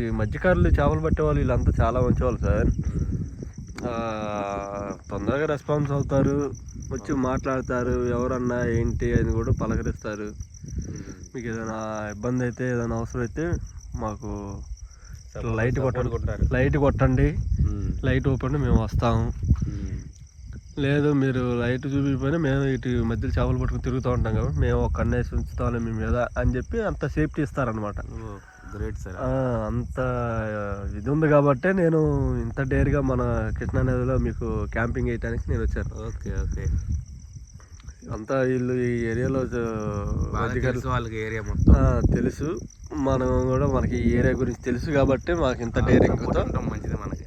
ఈ మధ్యకారులు చేపలు పట్టేవాళ్ళు వీళ్ళంతా చాలా మంచివాళ్ళు సార్. తొందరగా రెస్పాన్స్ అవుతారు, వచ్చి మాట్లాడతారు, ఎవరన్నా ఏంటి అని కూడా పలకరిస్తారు. మీకు ఏదైనా ఇబ్బంది అయితే, ఏదైనా అవసరం అయితే మాకు లైట్ కొట్టండి, లైట్ ఓపెన్ మేము వస్తాము. లేదు మీరు లైట్ చూపించిపోయినా మేము ఇటు మధ్యలో చేపలు పట్టుకుని తిరుగుతూ ఉంటాం కాబట్టి మేము ఒక కన్నేసి ఉంచుతాం మీ మీద అని చెప్పి అంత సేఫ్టీ ఇస్తారనమాట. Great sir. అంత ఇది ఉంది కాబట్టే నేను ఇంత డేర్గా మన కృష్ణా నదిలో మీకు క్యాంపింగ్ వేయడానికి నేను వచ్చాను. Okay okay. అంతా వీళ్ళు ఈ ఏరియాలో వాళ్ళకి ఏరియా మొత్తం తెలుసు, మనం కూడా మనకి ఈ ఏరియా గురించి తెలుసు కాబట్టి మాకు ఇంత డేరింగ్ మంచిది మనకి.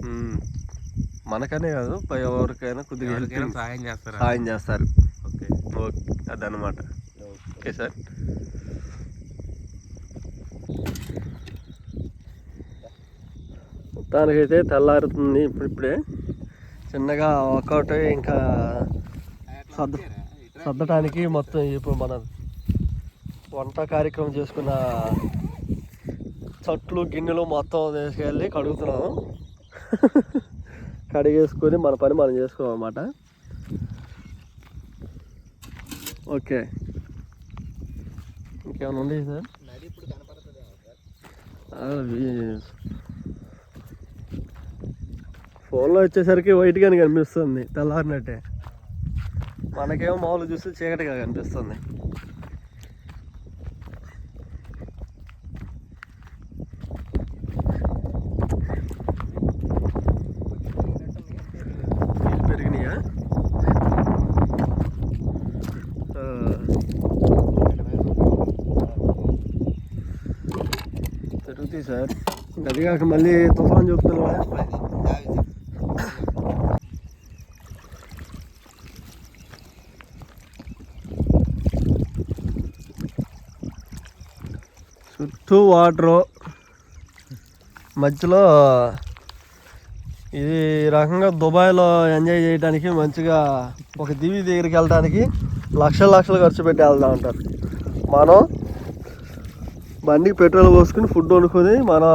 మనకనే కాదు పై ఎవరికైనా కొద్దిగా ఎవరికైనా సాయం చేస్తారా? సాయం చేస్తారు. ఓకే ఓకే అదనమాట. Okay sir. మొత్తానికైతే తెల్లారుతుంది ఇప్పుడిప్పుడే. చిన్నగా వర్కౌట్ ఇంకా సర్దటానికి మొత్తం ఇప్పుడు మన వంట కార్యక్రమం చేసుకున్న చట్లు గిన్నెలు మొత్తం తీసుకెళ్ళి కడుగుతున్నాము. కడిగేసుకొని మన పని మనం చేసుకోవాలి అన్నమాట. ఓకే ఇంకేమైనా ఉంది సార్? ఫోన్లో వచ్చేసరికి వైట్గానే కనిపిస్తుంది తెల్లారినట్టే. మనకేమో మామూలు చూస్తే చీకటిగా కనిపిస్తుంది. పెరిగినాయా? పెరుగుతాయి సార్. అది కాక మళ్ళీ తుఫాన్ చూపుతున్నా. చుట్టూ వాటరు, మధ్యలో ఇది రకంగా దుబాయ్లో ఎంజాయ్ చేయడానికి మంచిగా ఒక దివి దగ్గరికి వెళ్ళడానికి లక్షలు ఖర్చు పెట్టి వెళ్తూ ఉంటారు. మనం బండికి పెట్రోల్ పోసుకుని ఫుడ్ వండుకొని మనం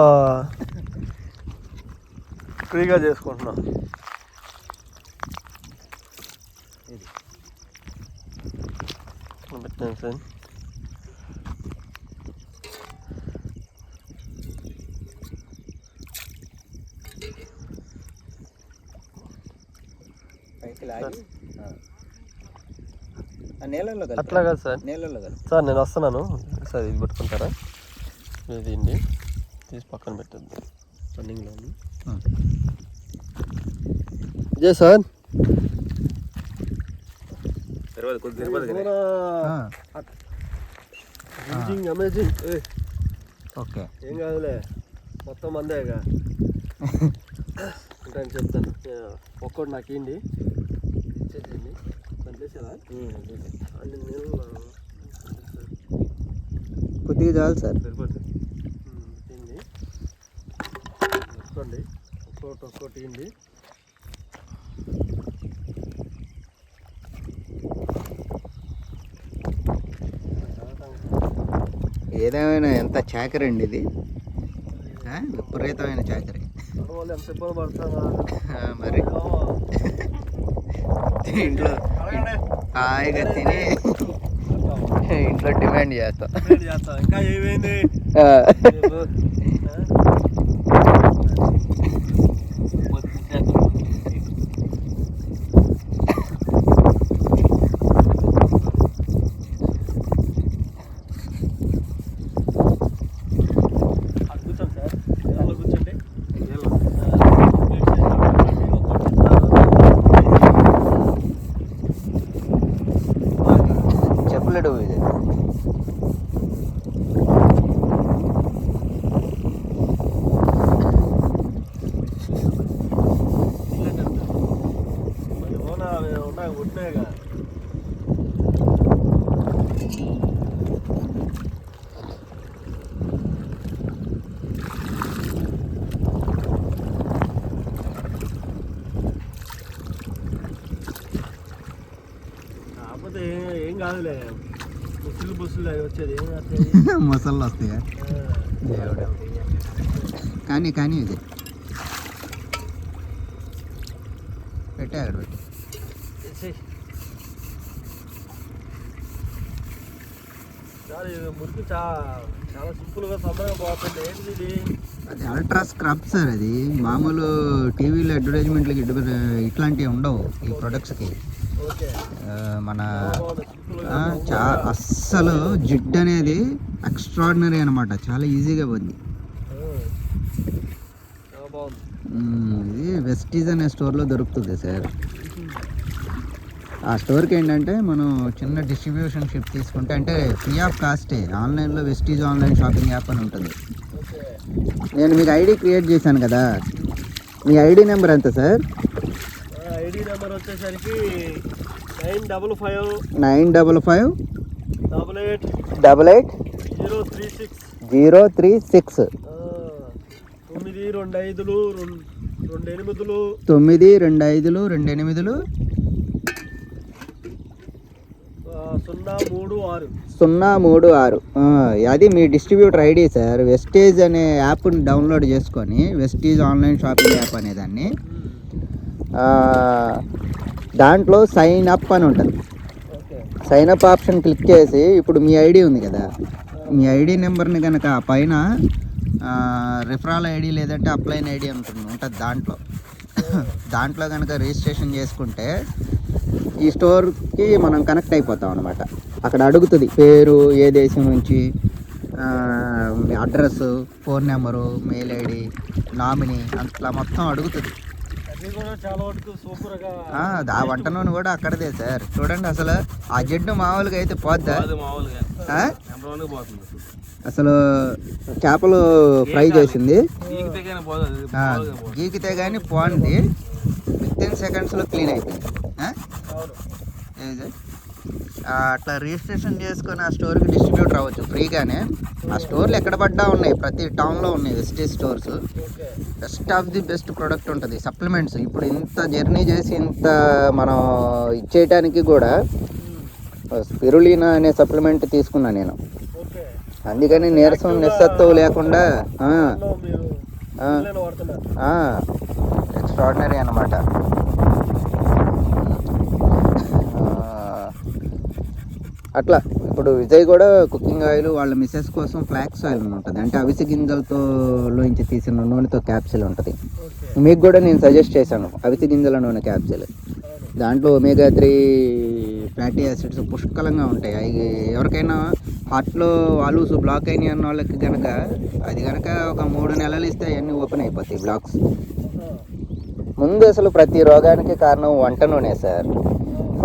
ఫ్రీగా చేసుకుంటున్నాం. పెట్టాను సార్. అట్లా కాదు సార్. సార్ నేను వస్తున్నాను సార్. ఇది పెట్టుకుంటారా? ఇది తీసి పక్కన పెట్టద్దు. రన్నింగ్లో జే సార్. అమేజింగ్. ఓకే ఏం కాదులే, మొత్తం మందేగా ఉంటాను చెప్తాను. ఒక్కటి నాకు ఏంటి ఇచ్చేసేయండి. కొద్దిగా చాలు సార్. సరిపోతుంది. తిండి ఒక్కోండి, ఒక్కోటి ఇండి. ఏదేమైనా ఎంత చాకరండి ఇది, విపరీతమైన చాకరీ. ఎంత ఇబ్బంది పడతానా మరి. ఇంట్లో హాయిగా తిని ఇంట్లో డిమాండ్ చేస్తాం. ఇంకా ఏమైంది? చెప్పలేడు ఇది. ఉంటున్నాయిగా. కాకపోతే ఏం కాదులే, బస్సులు అవి వచ్చేది ఏం వస్తాయి, మొసళ్ళు వస్తాయా? కానీ ఇది పెట్టే అక్కడ పెట్టి మురికి చాలా సింపుల్గా తొందరగా పోతుంది. ఏంటి ఇది? అది అల్ట్రా స్క్రబ్ సార్. అది మామూలు టీవీలో అడ్వర్టైజ్మెంట్లకి ఇట్లాంటివి ఉండవు ఈ ప్రొడక్ట్స్కి. మన అస్సలు జిడ్డు అనేది ఎక్స్ట్రాడినరీ అనమాట. చాలా ఈజీగా పోద్ది. ఇది వెస్టీజ్ అనే స్టోర్లో దొరుకుతుంది సార్. ఆ స్టోర్కి ఏంటంటే మనం చిన్న డిస్ట్రిబ్యూషన్షిప్ తీసుకుంటే అంటే ఫ్రీ ఆఫ్ కాస్టే ఆన్లైన్లో వెస్టీజ్ ఆన్లైన్ షాపింగ్ యాప్ అని ఉంటుంది. నేను మీకు ఐడి క్రియేట్ చేశాను కదా, మీ ఐడి నెంబర్ ఎంత సార్? ఐడి నెంబర్ వచ్చేసరికి 955 955 88 036 925 2 036. అది మీ డిస్ట్రిబ్యూటర్ ఐడి సార్. వెస్టేజ్ అనే యాప్ని డౌన్లోడ్ చేసుకొని, వెస్టేజ్ ఆన్లైన్ షాపింగ్ యాప్ అనేదాన్ని, దాంట్లో సైన్ అప్ అని ఉంటుంది. సైన్ అప్ ఆప్షన్ క్లిక్ చేసి ఇప్పుడు మీ ఐడి ఉంది కదా, మీ ఐడి నెంబర్ని కనుక ఆ పైన రిఫరల్ ఐడి లేదంటే అప్లైన్ ఐడి ఉంటుంది దాంట్లో కనుక రిజిస్ట్రేషన్ చేసుకుంటే ఈ స్టోర్కి మనం కనెక్ట్ అయిపోతాం అనమాట. అక్కడ అడుగుతుంది పేరు, ఏ దేశం నుంచి, address, phone number, mail ID, nominee, అట్లా మొత్తం అడుగుతుంది. ఆ వంట నూనె కూడా అక్కడదే సార్. చూడండి అసలు ఆ జిడ్డు మామూలుగా అయితే పోద్దా? అసలు చేపలు ఫ్రై చేసింది గీకితే కానీ పోండి, విత్ సెకండ్స్లో క్లీన్ అయిపోయింది. అట్లా రిజిస్ట్రేషన్ చేసుకొని ఆ స్టోర్కి డిస్ట్రిబ్యూటర్ అవ్వచ్చు ఫ్రీగానే. ఆ స్టోర్లు ఎక్కడ పడ్డా ఉన్నాయి, ప్రతి టౌన్లో ఉన్నాయి Vestige stores. Best of the best product ఉంటుంది. సప్లిమెంట్స్ ఇప్పుడు ఇంత జర్నీ చేసి ఇంత మనం ఇచ్చేయటానికి కూడా స్పిరులినా అనే సప్లిమెంట్ తీసుకున్నా నేను. అందుకని నీరసం నిస్సత్తువ లేకుండా ఎక్స్ట్రాడినరీ అన్నమాట. అట్లా ఇప్పుడు విజయ్ కూడా కుకింగ్ ఆయిల్ వాళ్ళ మిసెస్ కోసం ఫ్లాక్స్ ఆయిల్ అని ఉంటుంది, అంటే అవిసె గింజలతో లోంచి తీసిన నూనెతో క్యాప్సిల్ ఉంటుంది. మీకు కూడా నేను సజెస్ట్ చేశాను అవిసె గింజల నూనె క్యాప్సిల్. దాంట్లో ఒమేగా 3 ఫ్యాటీ యాసిడ్స్ పుష్కలంగా ఉంటాయి. అవి ఎవరికైనా హార్ట్లో వాల్వ్స్ బ్లాక్ అయినాయి అన్న వాళ్ళకి కనుక అది కనుక ఒక 3 నెలలు ఇస్తే అవన్నీ ఓపెన్ అయిపోతాయి బ్లాక్స్. ముందు అసలు ప్రతి రోగానికి కారణం వంట నూనె సార్.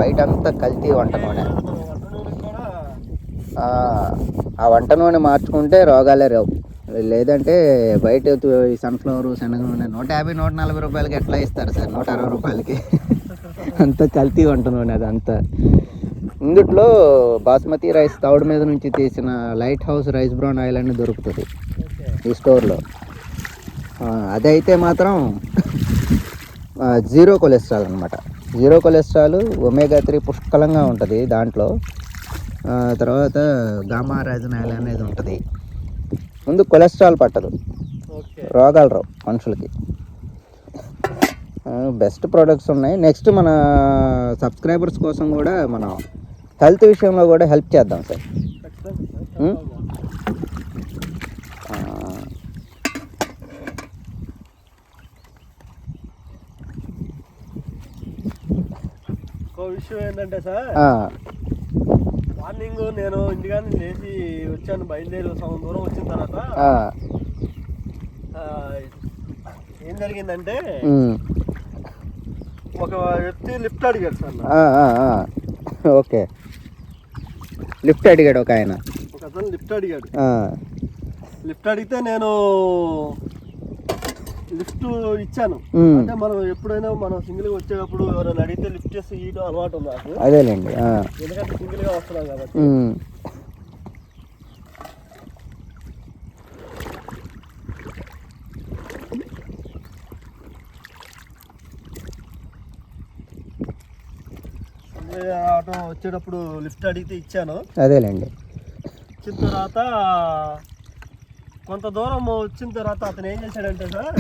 బయట అంతా కల్తీ వంట నూనె. ఆ వంట నూనె మార్చుకుంటే రోగాలే రావు. లేదంటే బయట ఈ సన్ఫ్లవర్, శనగ నూనె 150 140 రూపాయలకి ఎట్లా ఇస్తారు సార్? 160 రూపాయలకి. అంత కల్తీ వంట నూనె అదంతా. ఇందుట్లో బాస్మతి రైస్ తౌడు మీద నుంచి తీసిన light house rice bran oil అని దొరుకుతుంది ఈ స్టోర్లో. అదైతే మాత్రం జీరో కొలెస్ట్రాల్ అనమాట. జీరో కొలెస్ట్రాల్, ఒమేగా 3 పుష్కలంగా ఉంటుంది దాంట్లో. తర్వాత గామా రైజిన్ ఆయిల్ అనేది ఉంటుంది. ముందు కొలెస్ట్రాల్ పట్టదు, రోగాలు రావు మనుషులకి. బెస్ట్ ప్రోడక్ట్స్ ఉన్నాయి. నెక్స్ట్ మన సబ్స్క్రైబర్స్ కోసం కూడా మనం హెల్త్ విషయంలో కూడా హెల్ప్ చేద్దాం సార్. ఇంకో విషయం ఏంటంటే సార్, మార్నింగ్ నేను ఇంటికాని లేచి వచ్చాను, బయలుదేరి సగం దూరం వచ్చిన తర్వాత ఏం జరిగిందంటే ఒక వ్యక్తి లిఫ్ట్ అడిగాడు సార్. ఓకే, లిఫ్ట్ అడిగాడు ఒక ఆయన. ఒక అతను లిఫ్ట్ అడిగాడు. లిఫ్ట్ అడిగితే నేను లిఫ్ట్ ఇచ్చాను. అంటే మనం ఎప్పుడైనా మనం సింగిల్గా వచ్చేటప్పుడు ఎవరైనా అడిగితే లిఫ్ట్ చేసి ఇవ్వడం అలవాటు ఉంది నాకు. అదేలేండి, ఎందుకంటే సింగిల్గా వస్తున్నాం కాబట్టి. ఆటో వచ్చేటప్పుడు లిఫ్ట్ అడిగితే ఇచ్చాను. అదేలేండి. వచ్చిన తర్వాత కొంత దూరం వచ్చిన తర్వాత అతను ఏం చేశాడంటే సార్,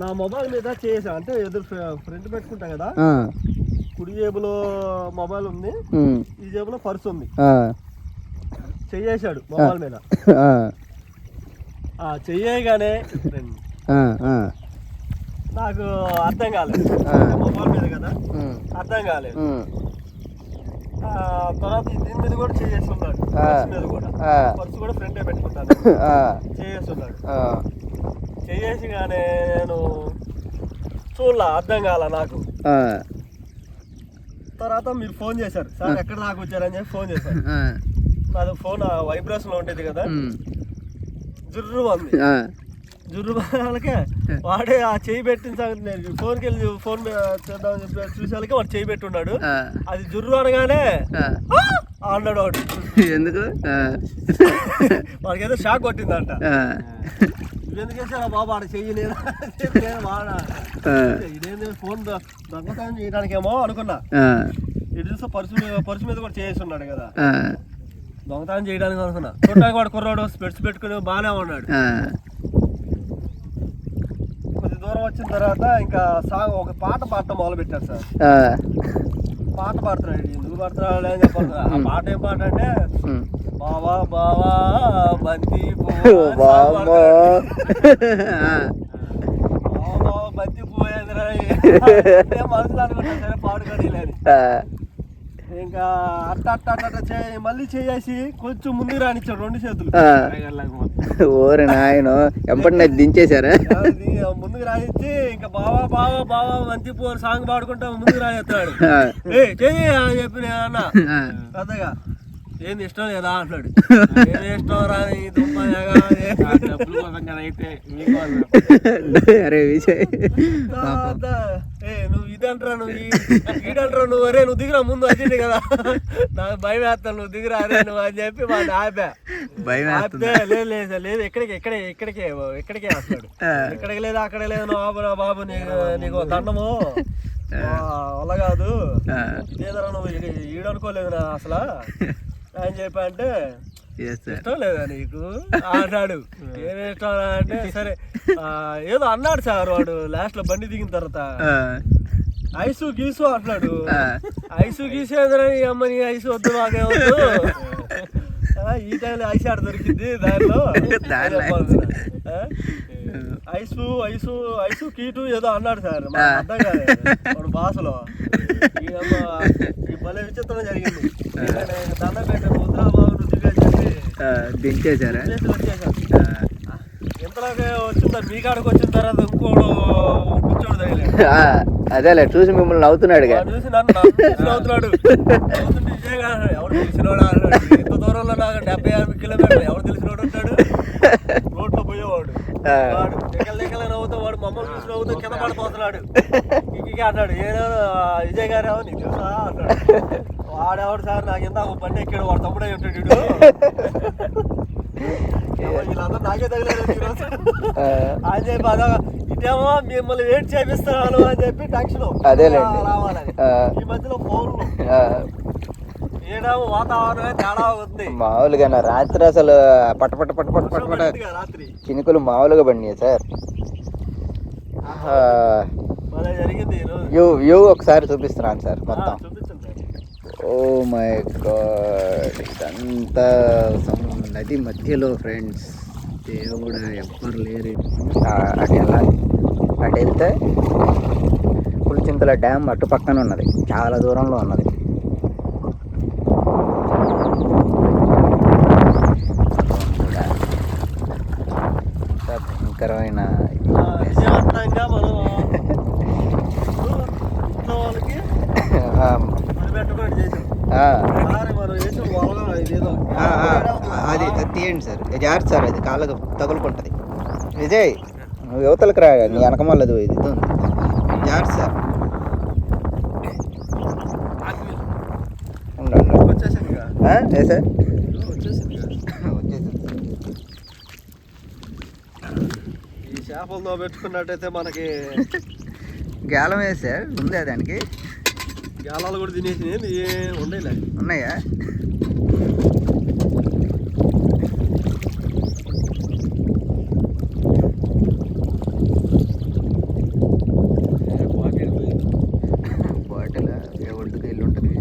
నా మొబైల్ మీద చేసా. అంటే ఎదురు ఫ్రంట్ పెట్టుకుంటా కదా, కుడి జేబులో మొబైల్ ఉంది, ఈ జేబులో పర్స్ ఉంది. చెయ్యేశాడు మొబైల్ మీద. చెయ్యగానే నాకు అర్థం కాలేదు, మొబైల్ మీద కదా అర్థం కాలేదు. తర్వాత దీని మీద కూడా చేస్తున్నాడు, మీద కూడా పర్సు కూడా ఫ్రంటే పెట్టుకుంటాను, చేస్తున్నాడు. చేసిగానే నేను చూడలా, అర్థం కాల నాకు. తర్వాత మీరు ఫోన్ చేశారు సార్, ఎక్కడ నాకు వచ్చారని చెప్పి ఫోన్ చేశారు. నాది ఫోన్ వైబ్రేషన్ లో ఉండేది కదా, జుర్రు ఉంది. జుర్రు వాళ్ళకే వాడే ఆ చేయి పెట్టిన సంగతి నేను ఫోన్కి వెళ్ళి ఫోన్ చేద్దామని చెప్పి చూసేళ్ళకి వాడు చేయి పెట్టి ఉన్నాడు. అది జుర్రు అనగానే అన్నాడు వాడు. ఎందుకు వాడికి ఏదో షాక్ కొట్టిందంట. ఎందుకు వేసారా బాబు ఆడ చెయ్యి నేను వాడా ఇదేంది ఫోన్ దొంగతనం చేయడానికేమో అనుకున్నా. ఇటు చూస్తే పర్సు మీద కూడా చేసి ఉన్నాడు కదా, దొంగతనం చేయడానికి అనుకున్నా. చూడడానికి వాడు కుర్రాడు స్పెట్స్ పెట్టుకుని బాగానే ఉన్నాడు. కొద్ది దూరం వచ్చిన తర్వాత ఇంకా సాంగ్ ఒక పాట పాడటం మొదలు పెట్టారు సార్. పాట పాడుతున్నాడు. ఎందుకు పాడుతున్నాడు అని చెప్పాలి. ఆ పాట ఏం పాట అంటే బావా బావా బంతి బంతి పోయేదిరా మనసులో అనుకుంటా. సరే పాడుకోని ఇంకా అట్ట అట్ట అట్ట మళ్ళీ చేసి కొంచెం ముందుకు రానిచ్చాడు 2 చేతులు. ఓరే నాయన ఎంపటి దించేశారా? ముందుకు రానిచ్చి ఇంకా బావా బావా బావా బంతి పో సాంగ్ పాడుకుంటా ముందుకు రానిస్తాడు. చెయ్యి అని చెప్పి నేను అన్నా పెద్దగా. ఏంది ఇష్టం లేదా అంటాడు. ఏమి ఇష్టం రాని అరే విజయ్ నువ్వు ఇదంటారా నువ్వు ఈడంటారా నువ్వు అరే నువ్వు దిగురా ముందు వచ్చింది కదా నాకు భయం వేస్తాను నువ్వు దిగురా అరే నువ్వు అని చెప్పి వాడిని ఆపా. ఆపితే లేదు లేదు ఎక్కడికే వస్తాడు. ఇక్కడికి లేదు అక్కడ లేదు నువ్వు బాబు నీకు దండము వల్ల కాదు లేదరా నువ్వు ఈడనుకోలేదు నా అసలు అని చెప్పి అంటే ఇష్టం లేదా నీకు అన్నాడు. ఏమి ఇష్టం అంటే సరే ఏదో అన్నాడు సార్ వాడు లాస్ట్ లో బండి దిగిన తర్వాత ఐసు గీసు అంటున్నాడు. ఐసు గీసేదని అమ్మని ఐసు వద్దు మాకే వద్దు ఈ టైంలో ఐసు ఆడ దొరికింది దానిలో ఐసు ఐసు ఐసు కీటు ఏదో అన్నాడు సార్ అర్థం కాదు వాడు భాషలో. ఈ భలే విచిత్రం జరిగింది. దండం పెట్టాను ముద్రాబాబు రుచిగా చెప్పి దించేశారా? ఎంతలాగే వచ్చిందా మీ కాడికి వచ్చిన తర్వాత ఇంకోడు కూర్చోడు తగిలేదు. అదేలే చూసి మిమ్మల్ని నవ్వుతున్నాడు చూసి నన్ను నవ్వుతున్నాడు. ఎవరు తెలిసినోడు అన్నాడు. ఇంత దూరంలో నాకు 70-80 కిలోమీటర్లు ఎవరు తెలిసినోడు ఉంటాడు. రోడ్లో పోయేవాడు వాడు దగ్గర నవ్వుతా వాడు మమ్మల్ని చూసి నవ్వుతూ కింద పడిపోతున్నాడు. ఇంకే అన్నాడు ఏదో విజయ్ గారు ఏమో నీకు తెలుసా అన్నాడు. వాడేవాడు సార్ నాకు ఎంత బండి ఎక్కాడు వాడు తమ్ముడే ఉంటాడు. వీళ్ళందరూ నాకే తగిలేదు అని చెప్పి అదొక ఇటేమో మిమ్మల్ని వెయిట్ చేపిస్తున్నాను అని చెప్పి టెన్షన్ రావాలని. ఈ మధ్యలో ఫోన్లు ఏడామో వాతావరణమే తేడా అవుతుంది. మామూలుగా రాత్రి అసలు పట్ట పట్ట పట్ట పట్ట పట్ట పట్ట రాత్రి చినుకులు మామూలుగా పడినాయి సార్. జరిగింది వ్యూ ఒకసారి చూపిస్తున్నాను సార్ మొత్తం. ఓ మై గాడ్ ఇదంతా నది మధ్యలో ఫ్రెండ్స్. దేవుడు ఎవ్వరు లేరు. అటు వెళ్ళాలి. అటు వెళ్తే పులిచింతల డ్యామ్ అటు పక్కన ఉన్నది, చాలా దూరంలో ఉన్నది. భయంకరమైన అది తీయండి సార్. జాగ్రత్త సార్, అది కాళ్ళకు తగులుకుంటుంది. విజయ్ నువ్వు యువతలకు రా, నీ వెనకమల్లదు ఇది ఉంది. జాగ్రత్త సార్. ఏ సార్ ఈ చేపలతో పెట్టుకున్నట్టయితే మనకి గాలం వేసి సార్ ఉందా దానికి? గాలాలు కూడా తినేసి ఉండేలే ఉన్నాయా? బాటిల్ ఒడ్డుకి వెళ్ళి ఉంటుంది,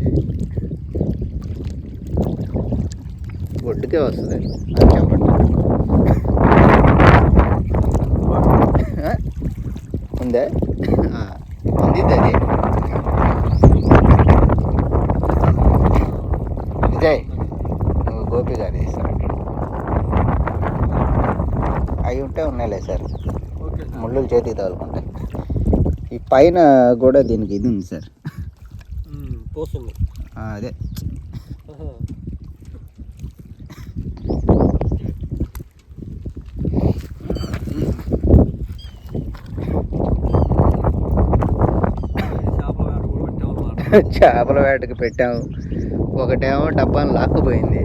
ఒడ్డుకే వస్తుంది అది చెప్పండి. ఉందా? ఉంది అది. విజయ్ నువ్వు గోపి గారు సార్ అవి ఉంటే ఉన్నాయిలే సార్, ముళ్ళు చేతికి తగులుకుంటాయి. ఈ పైన కూడా దీనికి ఇది ఉంది సార్, అదే చేపల వేటకి పెట్టాము. ఒకటేమో డబ్బాను లాక్కుపోయింది.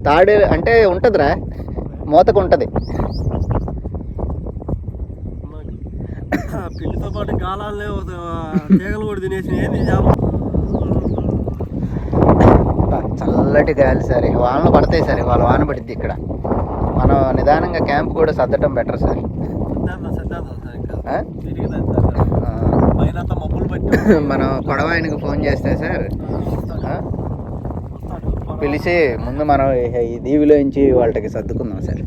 తాడే అంటే ఉంటుందిరా, మూతకు ఉంటుంది. పిల్లితో పాటు గాలాలనే తీగలు కూడా తినేసి చల్లటి గాలి సార్. వానలు పడతాయి సార్, ఇవాళ వాన పడుద్ది ఇక్కడ. మనం నిదానంగా క్యాంప్ కూడా సర్దటం బెటర్ సార్. మనం కొడవాయనకి ఫోన్ చేస్తే సార్ పిలిచి ముందు మనం ఈ దీవిలో నుంచి వాళ్ళకి సర్దుకుందాం సార్.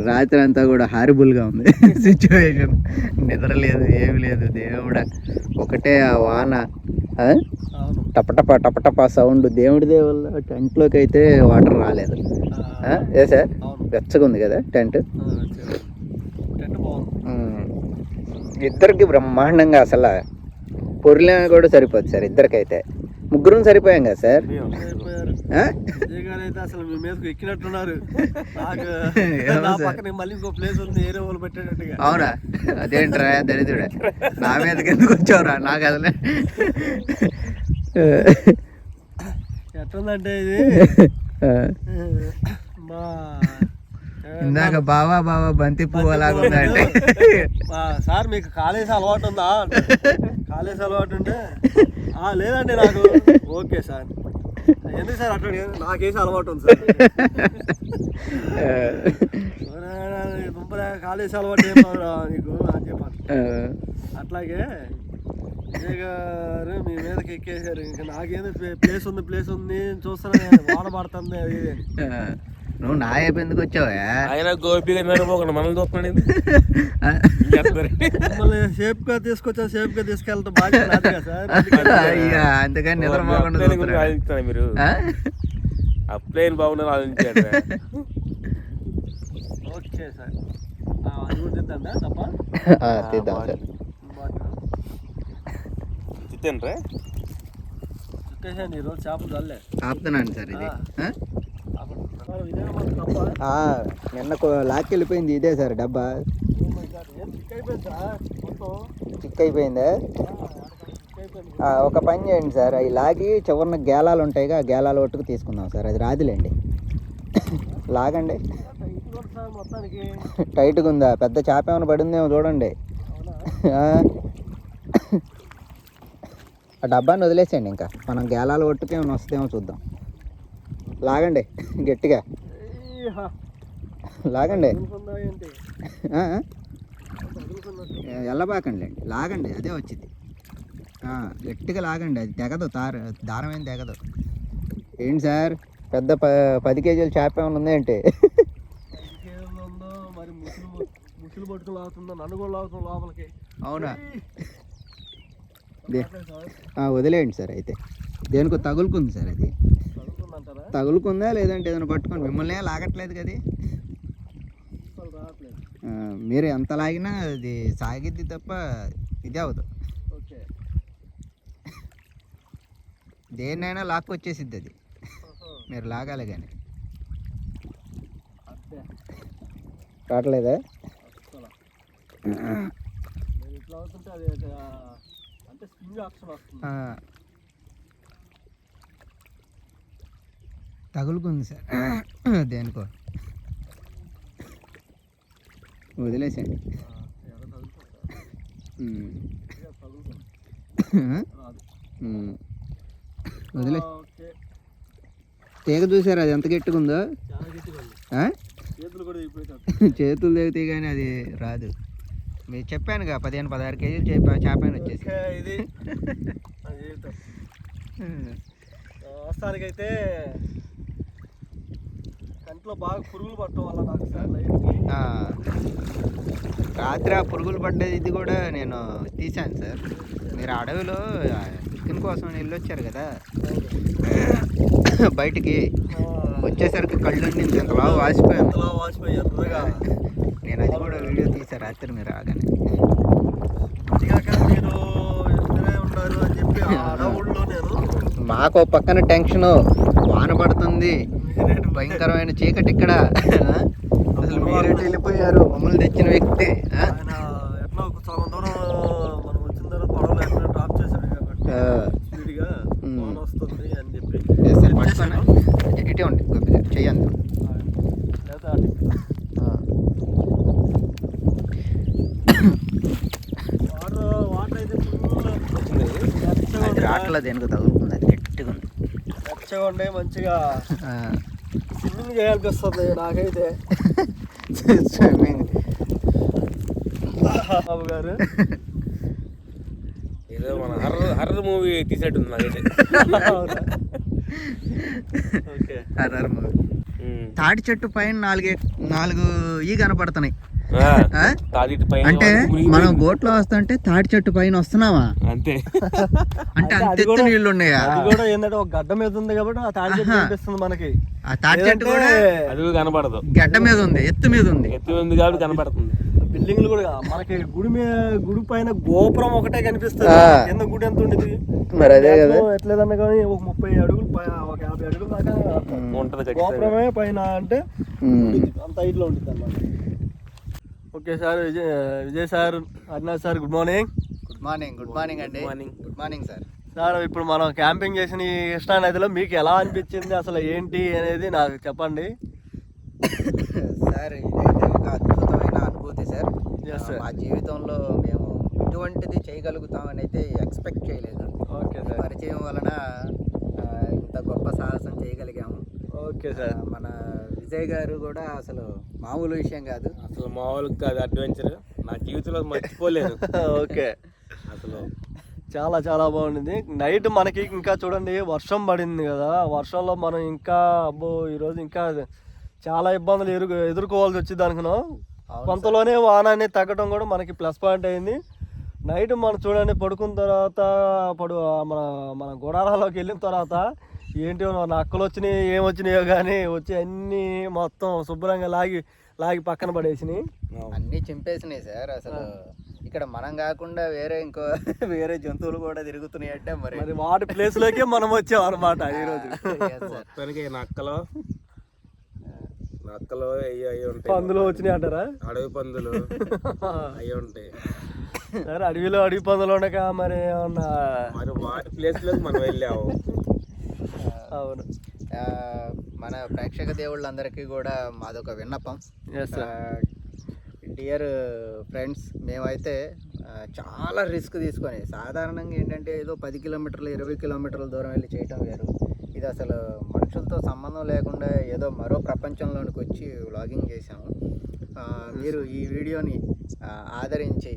రాత్రి అంతా కూడా హారిబుల్గా ఉంది సిచ్యువేషన్. నిద్ర లేదు, ఏమి లేదు. దేవుడా, ఒకటే ఆ వాన, టపటప టపటప సౌండ్. దేవుడి దేవుళ్ళ టెంట్లోకి అయితే వాటర్ రాలేదు. ఏ సార్, వెచ్చగా ఉంది కదా టెంట్. ఇద్దరికి బ్రహ్మాండంగా అసలు పొరిలే కూడా సరిపోద్ది సార్. ఇద్దరికైతే ముగ్గురం సరిపోయాం కదా సార్. అసలు మీ మీదకు ఎక్కినట్టున్నారు. మళ్ళీ ఇంకో ప్లేస్ ఉంది, ఏరే వాళ్ళు పెట్టేటట్టుగా. అవునా? అదేంట్రా దరిద్రుడే, నా మీదకి ఎందుకు వచ్చావురా? నాకు అసలే ఎట్లుందంటే ఇది మా ఇందాక బావా బావా బంతి పువ్వు అలాగా ఉందంటే, సార్ మీకు కాలేజీ అలవాటు ఉందా? కాలేజీ అలవాటు ఉంటే లేదండి నాకు. ఓకే సార్, ఎందుకు సార్ అట్లా? నాకేసి అలవాటు ఉంది సార్. కాలేజీ అలవాటు ఏమో నీకు అని చెప్పాను. అట్లాగే విజయ్ గారు మీ మీదకి ఎక్కేసారు. ఇంకా నాకేంది ప్లేస్ ఉంది చూస్తున్నా, వాన పడుతుంది. అది నువ్వు నా వైపు ఎందుకు వచ్చావా? ఆయన గోపిగా మనల్ని చూస్తున్నాడు. మమ్మల్ని సేఫ్ గా తీసుకొచ్చా, సేఫ్ గా తీసుకెళ్తాం బాధ్యత నాది కదా సార్. అందుకని నిద్రపోకుండా మీరు అప్లైన్ బాగున్నారు ఆలోచించారు. ఓకే సార్, అది కూడా తిద్దా తప్ప తీద్దాం సార్. తిట్టండి చుట్టేసాను ఈరోజు చేపలు చల్లే. ఆపుతున్నాను సార్. ఇది నిన్న లాక్కెళ్ళిపోయింది ఇదే సార్ డబ్బా. చిక్ అయిపోయిందా? ఒక పని చేయండి సార్, అవి లాగి చివరిన గేలాలు ఉంటాయిగా, ఆ గేలాల ఒట్టుకు తీసుకుందాం సార్. అది రాదులేండి, లాగండి. టైట్గా ఉందా? పెద్ద చేప ఏమైనా పడిందేమో చూడండి. ఆ డబ్బాని వదిలేసేయండి, ఇంకా మనం గేలాల ఒట్టుకు ఏమైనా వస్తేమో చూద్దాం. లాగండి గట్టిగా, లాగండి. ఎల్లబాకండి, లాగండి. అదే వచ్చింది. గట్టిగా లాగండి, అది తెగదు. దారం ఏం తెగదు. ఏంటి సార్, పెద్ద 10 కేజీల చేప ఏమైనా ఉందా ఏంటి? అవునా? వదిలేయండి సార్. అయితే దేనికో తగులుకుంది సార్. అది తగులుకుందా లేదంటే ఏదైనా పట్టుకొని మిమ్మల్ని లాగట్లేదు కదా. మీరు ఎంత లాగినా అది సాగిద్ది తప్ప ఇదే అవదు. దేన్నైనా లాక్కొచ్చేసిద్ది అది, మీరు లాగాలి కానీ. రావట్లేదా? తగులుకుంది సార్ దేనికో. వదిలేసండి. వదిలే. తీగ చూసారు అది ఎంత గట్టిగుందో? చేతులు తెగితే కానీ అది రాదు. మీరు చెప్పానుగా 15-16 కేజీలు చేపని వచ్చేసి. ఇది వాస్తవానికైతే కంట్లో బాగా పురుగులు పట్టడం వల్ల నాకు సార్ రాత్రి ఆ పురుగులు పడ్డది ఇది కూడా నేను తీశాను సార్. మీరు అడవిలో చికెన్ కోసం వెళ్ళొచ్చారు కదా, బయటికి వచ్చేసరికి కళ్ళు ఇంతలా వాసిపోయాను. నేను అది కూడా వీడియో తీసాను రాత్రి మీరు రాగానే. మాకు పక్కన టెన్షను, వాన పడుతుంది, భయంకరమైన చీకటి ఇక్కడ. అసలు మీరేటి వెళ్ళిపోయారు, మమ్మల్ని తెచ్చిన వ్యక్తి. మళ్ళీ దేనికి తగులుకుంది, అది గట్టిగా ఉంది. మంచిగా ఉండే మంచిగా స్విమ్మింగ్ చేయాలనిపిస్తుంది నాకైతే. స్విమ్మింగ్ బాబు గారు ఏదో మన హర్రర్ మూవీ తీసినట్టుంది నాకైతే. Okay, horror movie. తాటి చెట్టు పైన నాలుగు ఈ కనపడుతున్నాయి. అంటే మనం బోట్ లో వస్తుంటే తాటి చెట్టు పైన వస్తున్నావా అంతే. అంటే అంత ఎత్తు నీళ్లు ఉన్నాయా? అది కూడా ఏంటంటే ఒక గడ్డ మీద ఉంది కాబట్టి ఆ తాటి చెట్టు కనిపిస్తుంది మనకి. ఆ తాటి చెట్టు కూడా అది కనపడదు, గడ్డ మీద ఉంది, ఎత్తు మీద ఉంది. ఎత్తు ఉంది కాబట్టి కనపడుతుంది. బిల్డింగ్లు కూడా మనకి గుడి పైన గోపురం ఒకటే కనిపిస్తుంది. కింద గుడి ఎంత ఉండేది మరి, అదే కదా. ఎట్లేదన్నా కానీ ఒక 30 అడుగులు ఒక 50 అడుగులు దాకా ఉంటది గోపురమే పైన, అంటే అంత హైట్ లో ఉంటుంది అన్నమాట. Okay sir, Vijay sir, Avinash sir, good morning. Good morning. Good morning అండి. Good morning sir. సార్, ఇప్పుడు మనం క్యాంపింగ్ చేసిన ఈ కృష్ణా నదిలో మీకు ఎలా అనిపించింది, అసలు ఏంటి అనేది నాకు చెప్పండి. సార్, ఇదైతే ఒక అద్భుతమైన అనుభూతి సార్. మా జీవితంలో మేము ఇటువంటిది చేయగలుగుతామని అయితే ఎక్స్పెక్ట్ చేయలేదు. Okay sir. పరిచయం వలన ఇంత గొప్ప సాహసం చేయగలిగాము. Okay sir. మన విజయ్ గారు కూడా అసలు మామూలు విషయం కాదు, అసలు మామూలు కాదు అడ్వెంచర్. నా జీవితంలో మర్చిపోలేదు. ఓకే, అసలు చాలా చాలా బాగుండింది. నైట్ మనకి ఇంకా చూడండి వర్షం పడింది కదా, వర్షంలో మనం ఇంకా ఈరోజు ఇంకా చాలా ఇబ్బందులు ఎదుర్కోవాల్సి వచ్చింది అనుకున్నాం. కొంతలోనే వాన అనేది తగ్గడం కూడా మనకి ప్లస్ పాయింట్ అయింది. నైట్ మనం చూడండి పడుకున్న తర్వాత మన గుడారాలోకి వెళ్ళిన తర్వాత ఏంటో నక్కలు వచ్చినాయి, ఏమొచ్చినాయో కానీ వచ్చి అన్నీ మొత్తం శుభ్రంగా లాగి పక్కన పడేసినాయి, అన్నీ చింపేసినాయి సార్. అసలు ఇక్కడ మనం కాకుండా వేరే జంతువులు కూడా తిరుగుతున్నాయి అంటే మరి వాటి ప్లేస్ లోకి మనం వచ్చాం అనమాట ఈరోజు. నక్కలు అయ్యి ఉంటాయి, పందులు వచ్చినాయి అంటారా? అడవి పందులు అయ్యి ఉంటాయి. సరే, అడవి పందులు ఉండక మరి ఏమన్నా మరి వాటి ప్లేస్ లోకి మనం వెళ్ళాము. అవును. మన ప్రేక్షక దేవుళ్ళందరికీ కూడా మాదొక విన్నపం. డియర్ ఫ్రెండ్స్, మేమైతే చాలా రిస్క్ తీసుకొని, సాధారణంగా ఏంటంటే ఏదో 10 కిలోమీటర్లు 20 కిలోమీటర్ల దూరం వెళ్ళి చేయటం వేరు. ఇది అసలు మనుషులతో సంబంధం లేకుండా ఏదో మరో ప్రపంచంలోనికి వచ్చి వ్లాగింగ్ చేసాము. మీరు ఈ వీడియోని ఆదరించి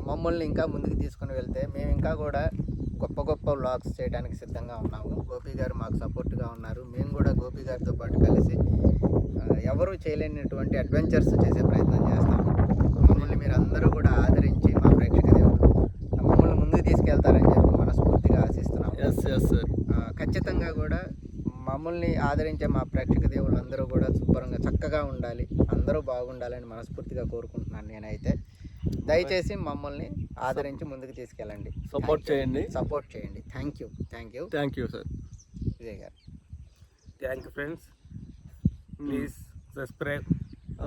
మమ్మల్ని ఇంకా ముందుకు తీసుకుని వెళ్తే మేము ఇంకా కూడా గొప్ప గొప్ప వ్లాగ్స్ చేయడానికి సిద్ధంగా ఉన్నాము. గోపి గారు మాకు సపోర్ట్గా ఉన్నారు. మేము కూడా గోపి గారితో పాటు కలిసి ఎవరు చేయలేనటువంటి అడ్వెంచర్స్ చేసే ప్రయత్నం చేస్తాము. మమ్మల్ని మీరు అందరూ కూడా ఆదరించి మా ప్రేక్షక దేవుడు మమ్మల్ని ముందుకు తీసుకెళ్తారని చెప్పి మనస్ఫూర్తిగా ఆశిస్తున్నాము. ఖచ్చితంగా కూడా మమ్మల్ని ఆదరించే మా ప్రేక్షక దేవుళ్ళందరూ కూడా శుభ్రంగా చక్కగా ఉండాలి, అందరూ బాగుండాలని మనస్ఫూర్తిగా కోరుకుంటున్నాను నేనైతే. దయచేసి మమ్మల్ని ఆదరించి ముందుకు తీసుకెళ్ళండి, సపోర్ట్ చేయండి. Thank you sir. Vijay garu, thank you friends. Please subscribe.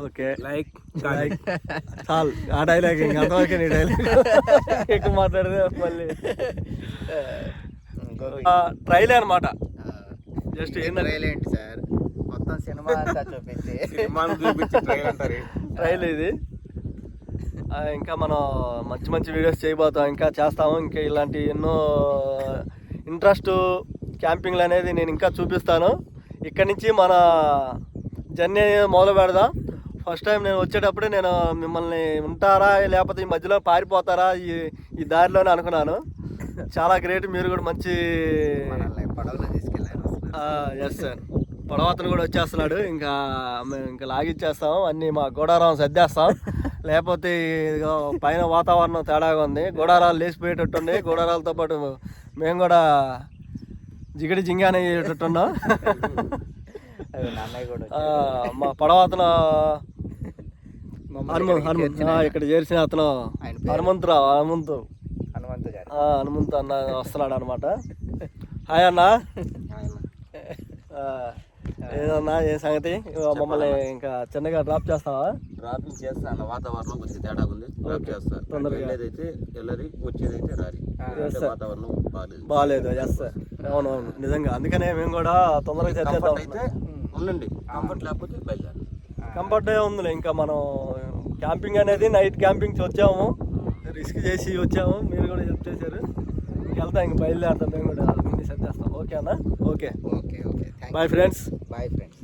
Okay, like చాలు. ఆ డైలాగ్ ఇంకా అంతవరకే నీ డైలాగ్, ఎక్కువ మాట్లాడితే మళ్ళీ ట్రైలే అనమాట. జస్ట్ ట్రైల్ ఏంటి సార్, మొత్తం సినిమా చూపించి ట్రైల్ అంటారు. ట్రైల్ ఇది. ఇంకా మనం మంచి మంచి వీడియోస్ చేయబోతాం, ఇంకా చేస్తాము. ఇంకా ఇలాంటి ఎన్నో ఇంట్రెస్ట్ క్యాంపింగ్లు అనేది నేను ఇంకా చూపిస్తాను. ఇక్కడి నుంచి మన జర్నీ మొదలు పెడదాం. ఫస్ట్ టైం నేను వచ్చేటప్పుడే నేను మిమ్మల్ని ఉంటారా లేకపోతే ఈ మధ్యలో పారిపోతారా ఈ దారిలోనే అనుకున్నాను. చాలా గ్రేట్, మీరు కూడా మంచి పడవలో తీసుకెళ్ళారు. ఎస్ సార్, పడవతను కూడా వచ్చేస్తున్నాడు. మేము ఇంకా లాగిచ్చేస్తాం, అన్నీ మా గోడారం సర్దేస్తాం. లేకపోతే పైన వాతావరణం తేడాగా ఉంది, గోడారాలు లేచిపోయేటట్టుంది. గోడారాలతో పాటు మేము కూడా జింగానే అయ్యేటట్టున్నాం. మా పడవతను ఇక్కడ చేర్చిన అతను హనుమంతు అన్న వస్తున్నాడు అనమాట. హాయ్ అన్న. ఏదన్నా ఏ సంగతి, మమ్మల్ని ఇంకా చిన్నగా డ్రాప్ చేస్తావా? డ్రాపింగ్ చేస్తాను, వాతావరణం కొంచెం తేడా ఉంది. డ్రాప్ చేస్తాను తొందరగా. వెళ్ళేదైతే వెళ్ళరి, వచ్చేదైతే రారి. వాతావరణం బాగాలేదు. ఎస్ సార్, అవునవును, నిజంగా. అందుకనే మేము కూడా తొందరగా చేద్దాం. అయితే ఉండండి, కంఫర్ట్ లేకపోతే బయలుదేరి. కంఫర్ట్ ఉందిలే. ఇంకా మనం క్యాంపింగ్ అనేది నైట్ క్యాంపింగ్ వచ్చాము, రిస్క్ చేసి వచ్చాము. మీరు కూడా హెల్ప్ చేశారు. వెళ్తాం, ఇంక బయలుదేరుతాం మేము కూడా అన్ని సెట్ చేస్తాం. ఓకే అన్న? Okay okay okay bye friends. Bye friends.